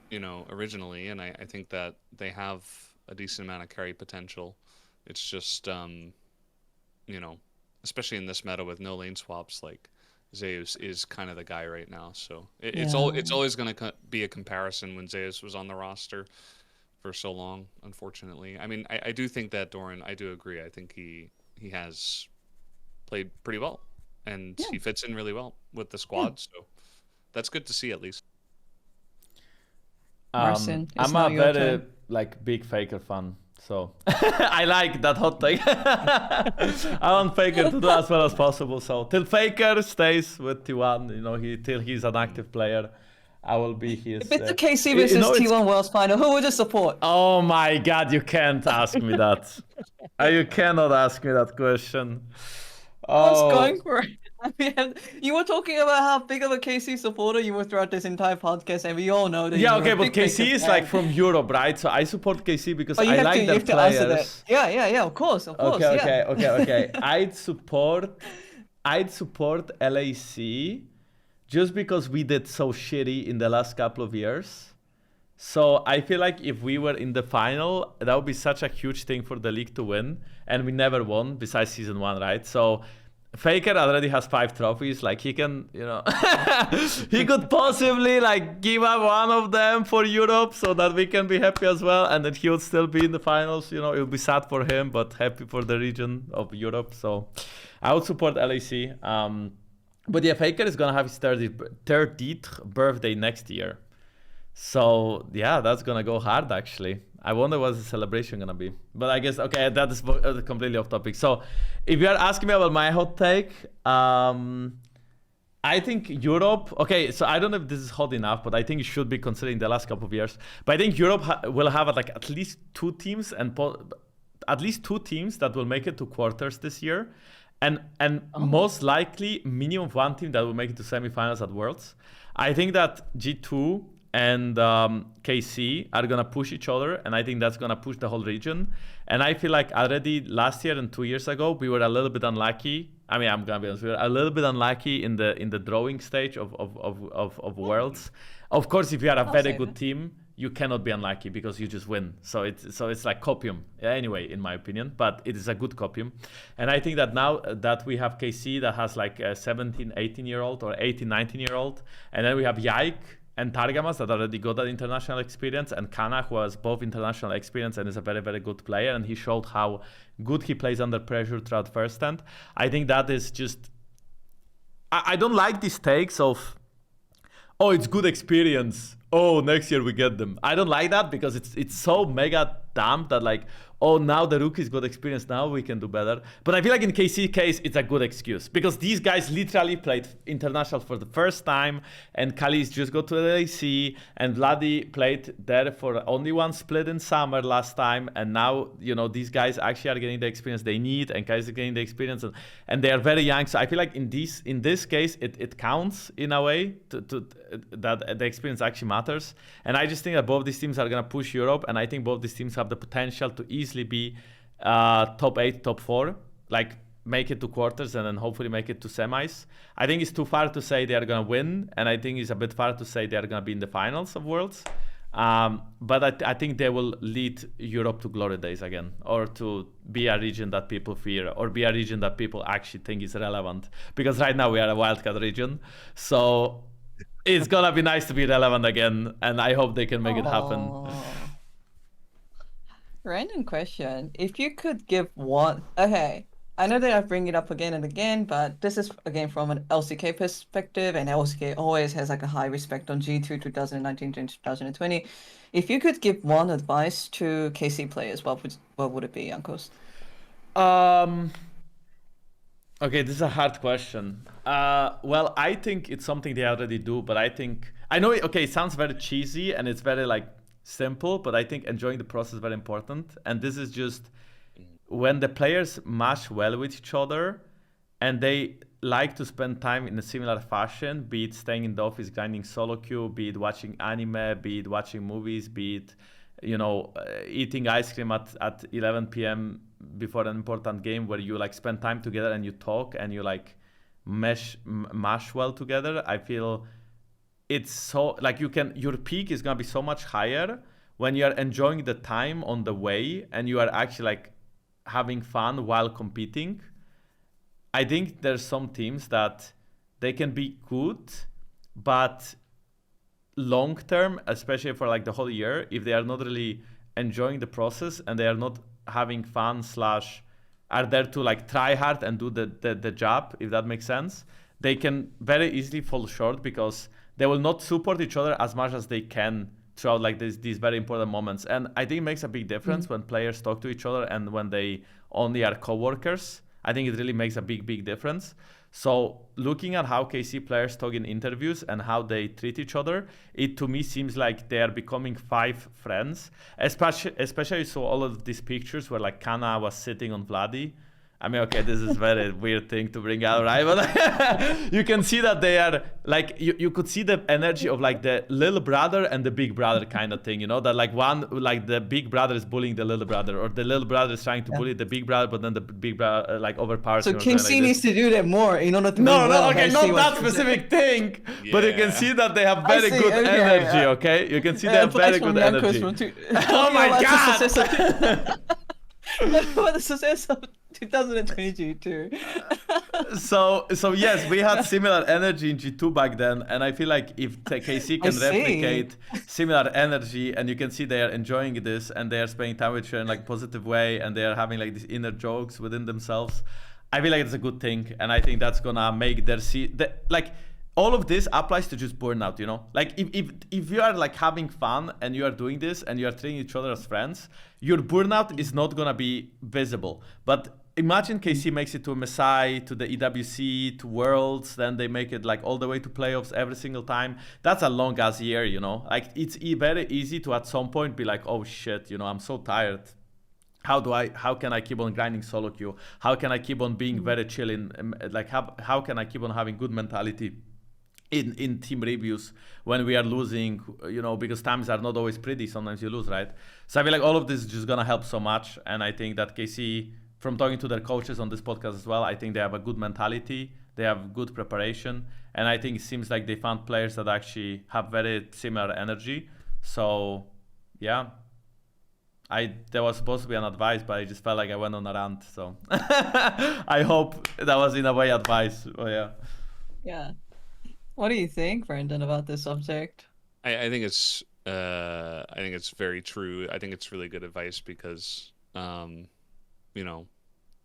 Speaker 2: you know, originally, and I think that they have a decent amount of carry potential. It's just you know, especially in this meta with no lane swaps, like Zeus is kind of the guy right now. So it's always going to be a comparison when Zeus was on the roster for so long, unfortunately. I mean, I do think that Doran, I do agree. I think he has played pretty well, and he fits in really well with the squad. So that's good to see, at least.
Speaker 3: Marcin, it's
Speaker 1: I'm
Speaker 3: now
Speaker 1: a
Speaker 3: your
Speaker 1: very
Speaker 3: turn.
Speaker 1: like big Faker fan, so I like that hot take. I want Faker to do as well as possible. So till Faker stays with T1, you know, till he's an active player, I will be his.
Speaker 3: If it's the KC
Speaker 1: you
Speaker 3: versus
Speaker 1: know,
Speaker 3: T1 Worlds Final, who would you support?
Speaker 1: Oh my God, you can't ask me that. You cannot ask me that question.
Speaker 3: I was
Speaker 1: Oh,
Speaker 3: going for it. I mean, you were talking about how big of a KC supporter you were throughout this entire podcast, and we all know that
Speaker 1: yeah,
Speaker 3: you're
Speaker 1: okay,
Speaker 3: a
Speaker 1: but
Speaker 3: big
Speaker 1: KC
Speaker 3: Faker
Speaker 1: is
Speaker 3: fan.
Speaker 1: like from Europe, right? So I support KC because
Speaker 3: Oh, you
Speaker 1: I
Speaker 3: have
Speaker 1: like
Speaker 3: to,
Speaker 1: their
Speaker 3: you have to answer that.
Speaker 1: players.
Speaker 3: Yeah, of course,
Speaker 1: Okay,
Speaker 3: yeah.
Speaker 1: okay. I'd support LAC just because we did so shitty in the last couple of years. So I feel like if we were in the final, that would be such a huge thing for the league to win, and we never won besides season 1, right? So Faker already has 5 trophies. Like he can, you know, he could possibly like give up one of them for Europe so that we can be happy as well, and then he would still be in the finals. You know, it would be sad for him, but happy for the region of Europe. So I would support LAC. But yeah, Faker is gonna have his 30th birthday next year. So yeah, that's gonna go hard actually. I wonder what the celebration gonna be. But I guess okay, that is completely off topic. So if you are asking me about my hot take, I think Europe. Okay, so I don't know if this is hot enough, but I think it should be considering the last couple of years. But I think Europe will have like at least 2 teams and at least 2 teams that will make it to quarters this year, and most likely minimum 1 team that will make it to semifinals at Worlds. I think that G2 and KC are gonna push each other, and I think that's gonna push the whole region. And I feel like already last year and 2 years ago we were a little bit unlucky. I mean, I'm gonna be honest, we were a little bit unlucky in the drawing stage of Worlds. Of course, if you are a very good team, you cannot be unlucky because you just win. So it's like copium anyway, in my opinion. But it is a good copium, and I think that now that we have KC that has like a 17, 18-year-old or 18, 19-year-old, and then we have Yike and Targamas that already got that international experience, and Kana, who has both international experience and is a very, very good player, and he showed how good he plays under pressure throughout first stand. I think that is just... I don't like these takes of, oh, it's good experience, oh, next year we get them. I don't like that because it's so mega dumb that like, oh, now the rookies got experience, now we can do better. But I feel like in KC case, it's a good excuse because these guys literally played international for the first time, and Kalis just got to the LAC, and Vladi played there for only 1 split in summer last time, and now, you know, these guys actually are getting the experience they need, and guys are getting the experience, and they are very young. So I feel like in this case, it counts in a way that the experience actually matters. And I just think that both these teams are gonna push Europe, and I think both these teams have the potential to easily be top 8, top 4, like make it to quarters and then hopefully make it to semis. I think it's too far to say they are gonna win, and I think it's a bit far to say they are gonna be in the finals of Worlds. But I think they will lead Europe to glory days again, or to be a region that people fear, or be a region that people actually think is relevant. Because right now we are a wildcard region, so it's gonna be nice to be relevant again, and I hope they can make it happen.
Speaker 3: Random question. If you could give one, okay, I know that I bring it up again and again, but this is again from an LCK perspective, and LCK always has like a high respect on G2 2019 to 2020. If you could give one advice to KC players, what would it be, Jankos?
Speaker 1: Um, okay, this is a hard question. Well, I think it's something they already do, but I think I know. Okay, it sounds very cheesy and it's very like simple, but I think enjoying the process is very important. And this is just when the players mesh well with each other, and they like to spend time in a similar fashion, be it staying in the office grinding solo queue, be it watching anime, be it watching movies, be it eating ice cream at 11 p.m. before an important game where you like spend time together and you talk and you like mash well together. I feel it's so like your peak is gonna be so much higher when you are enjoying the time on the way and you are actually like having fun while competing. I think there's some teams that they can be good, but long term, especially for like the whole year, if they are not really enjoying the process and they are not having fun slash are there to like try hard and do the job, if that makes sense, they can very easily fall short because they will not support each other as much as they can throughout like these very important moments. And I think it makes a big difference when players talk to each other and when they only are co-workers. I think it really makes a big difference. So looking at how KC players talk in interviews and how they treat each other, it to me seems like they are becoming five friends. Especially so all of these pictures where like Kana was sitting on Vladi. I mean, okay, this is very weird thing to bring out, right? But you can see that they are like you could see the energy of like the little brother and the big brother kind of thing, that like one like the big brother is bullying the little brother, or the little brother is trying to bully the big brother, but then the big brother like overpowers
Speaker 3: So
Speaker 1: him or something
Speaker 3: KC
Speaker 1: like
Speaker 3: needs
Speaker 1: this.
Speaker 3: to do that more in order to
Speaker 1: No,
Speaker 3: win well.
Speaker 1: okay,
Speaker 3: I
Speaker 1: not
Speaker 3: see what
Speaker 1: that
Speaker 3: you're saying.
Speaker 1: specific thing, but you can
Speaker 2: Yeah.
Speaker 1: see that they have
Speaker 3: I
Speaker 1: very
Speaker 3: see,
Speaker 1: good
Speaker 3: okay,
Speaker 1: energy. Okay, you can see they have
Speaker 3: Advice
Speaker 1: very
Speaker 3: from
Speaker 1: good
Speaker 3: Jankos
Speaker 1: energy.
Speaker 3: from two-
Speaker 1: Oh my
Speaker 3: about the
Speaker 1: god!
Speaker 3: success of about the success of 2022 too.
Speaker 1: So yes, we had similar energy in G2 back then, and I feel like if KC can
Speaker 3: see.
Speaker 1: replicate similar energy, and you can see they are enjoying this and they are spending time with each other in like positive way, and they are having like these inner jokes within themselves, I feel like it's a good thing, and I think that's gonna make their like all of this applies to just burnout, like if you are like having fun and you are doing this and you are treating each other as friends, your burnout is not gonna be visible. But imagine KC makes it to MSI, to the EWC, to Worlds, then they make it like all the way to playoffs every single time. That's a long ass year, like it's very easy to at some point be like, oh shit, I'm so tired. How can I keep on grinding solo queue? How can I keep on being very chill like how can I keep on having good mentality in team reviews when we are losing, because times are not always pretty, sometimes you lose, right? So I feel like all of this is just gonna help so much, and I think that KC, from talking to their coaches on this podcast as well, I think they have a good mentality, they have good preparation, and I think it seems like they found players that actually have very similar energy. So yeah, there was supposed to be an advice, but I just felt like I went on a rant, so I hope that was in a way advice. Oh yeah.
Speaker 3: Yeah. What do you think, Brandon, about this subject?
Speaker 2: I think it's very true. I think it's really good advice because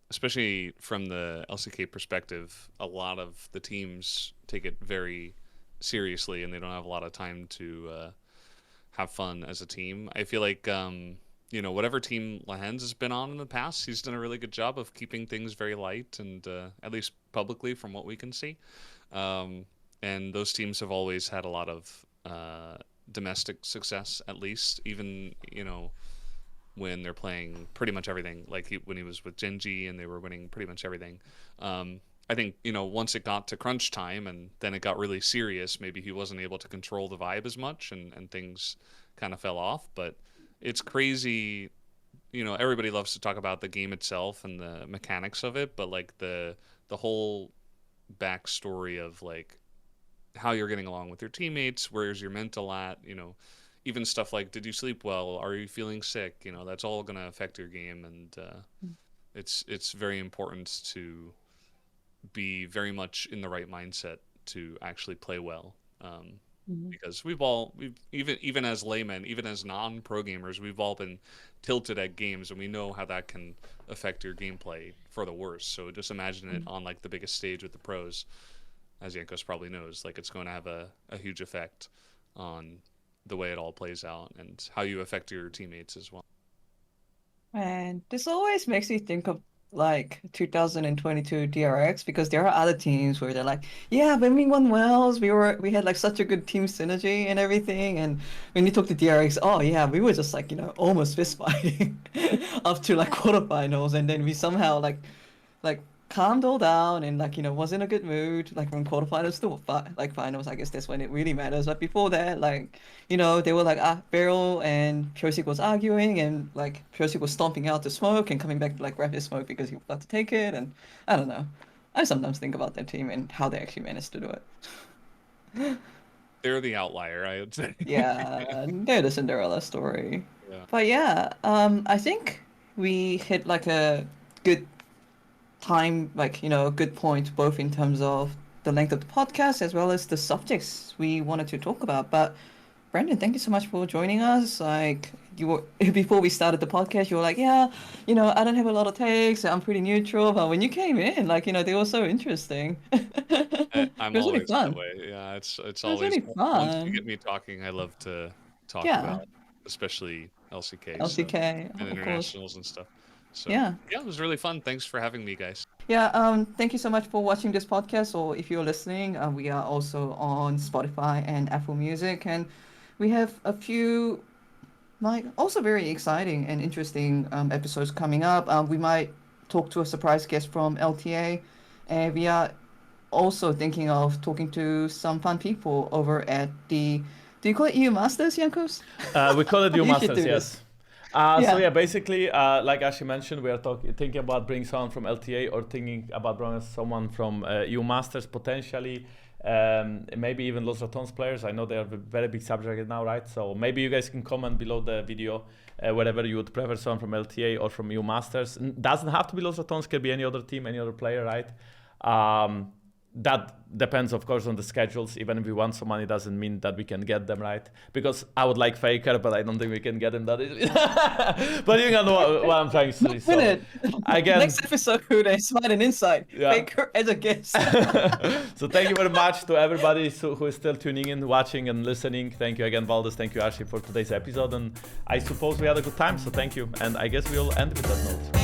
Speaker 2: especially from the LCK perspective, a lot of the teams take it very seriously and they don't have a lot of time to have fun as a team. I feel like whatever team Lahens has been on in the past, he's done a really good job of keeping things very light and at least publicly from what we can see. And those teams have always had a lot of domestic success, at least, even, when they're playing pretty much everything, like when he was with Genji and they were winning pretty much everything. I think, once it got to crunch time and then it got really serious, maybe he wasn't able to control the vibe as much and things kind of fell off. But it's crazy. Everybody loves to talk about the game itself and the mechanics of it, but like the whole backstory of like how you're getting along with your teammates, where's your mental at, even stuff like, did you sleep well? Are you feeling sick? That's all going to affect your game. And it's very important to be very much in the right mindset to actually play well. because we've even as laymen, even as non-pro gamers, we've all been tilted at games, and we know how that can affect your gameplay for the worse. So just imagine it on like the biggest stage with the pros, as Jankos probably knows, like it's going to have a huge effect on the way it all plays out and how you affect your teammates as well.
Speaker 3: And this always makes me think of like 2022 DRX, because there are other teams where they're like, yeah, when we won Wells, we had like such a good team synergy and everything. And when you talk to DRX, oh yeah, we were just like, almost fist fighting up to like quarterfinals, and then we somehow like calmed all down and like was in a good mood like from quarterfinals to like finals. I guess that's when it really matters. But before that, like they were like Beryl and Pyosik was arguing, and like Pyosik was stomping out the smoke and coming back to like grab his smoke because he was about to take it. And I don't know, I sometimes think about that team and how they actually managed to do it.
Speaker 2: They're the outlier, I would say.
Speaker 3: Yeah, they're the Cinderella story.
Speaker 2: Yeah.
Speaker 3: But yeah, I think we hit like a good time, like a good point, both in terms of the length of the podcast as well as the subjects we wanted to talk about. But Brandon, thank you so much for joining us. Like you were before we started the podcast, you were like, yeah, I don't have a lot of takes, I'm pretty neutral. But when you came in, like they were so interesting.
Speaker 2: I'm
Speaker 3: It was really
Speaker 2: always
Speaker 3: fun.
Speaker 2: that way. Yeah, it's
Speaker 3: It was
Speaker 2: always
Speaker 3: really
Speaker 2: once you
Speaker 3: fun.
Speaker 2: get me talking, I love to talk
Speaker 3: Yeah,
Speaker 2: about, especially LCK, so
Speaker 3: LCK,
Speaker 2: and
Speaker 3: of course.
Speaker 2: internationals and stuff. So
Speaker 3: Yeah.
Speaker 2: yeah, it was really fun. Thanks for having me, guys.
Speaker 3: Yeah, thank you so much for watching this podcast, or if you're listening, we are also on Spotify and Apple Music, and we have a few like also very exciting and interesting episodes coming up. We might talk to a surprise guest from LTA, and we are also thinking of talking to some fun people over at the. Do you call it EU Masters, Jankos?
Speaker 1: We call it U
Speaker 3: You should
Speaker 1: Masters,
Speaker 3: do
Speaker 1: yes.
Speaker 3: this.
Speaker 1: So
Speaker 3: Yeah.
Speaker 1: yeah, basically, like Ashi mentioned, we are thinking about bringing someone from LTA or thinking about bringing someone from EU Masters potentially, maybe even Los Ratons players. I know they are a very big subject right now, right? So maybe you guys can comment below the video whether you would prefer someone from LTA or from EU Masters. Doesn't have to be Los Ratons, can be any other team, any other player, right? That depends, of course, on the schedules. Even if we want someone, it doesn't mean that we can get them, right? Because I would like Faker, but I don't think we can get him that easily. But you know what I'm trying to say. So,
Speaker 3: Minute.
Speaker 1: again,
Speaker 3: Next episode, Smart and Insight.
Speaker 1: Yeah.
Speaker 3: Faker as a guest.
Speaker 1: So thank you very much to everybody who is still tuning in, watching and listening. Thank you again, Valdes. Thank you, Ashi, for today's episode. And I suppose we had a good time, so thank you. And I guess we'll end with that note.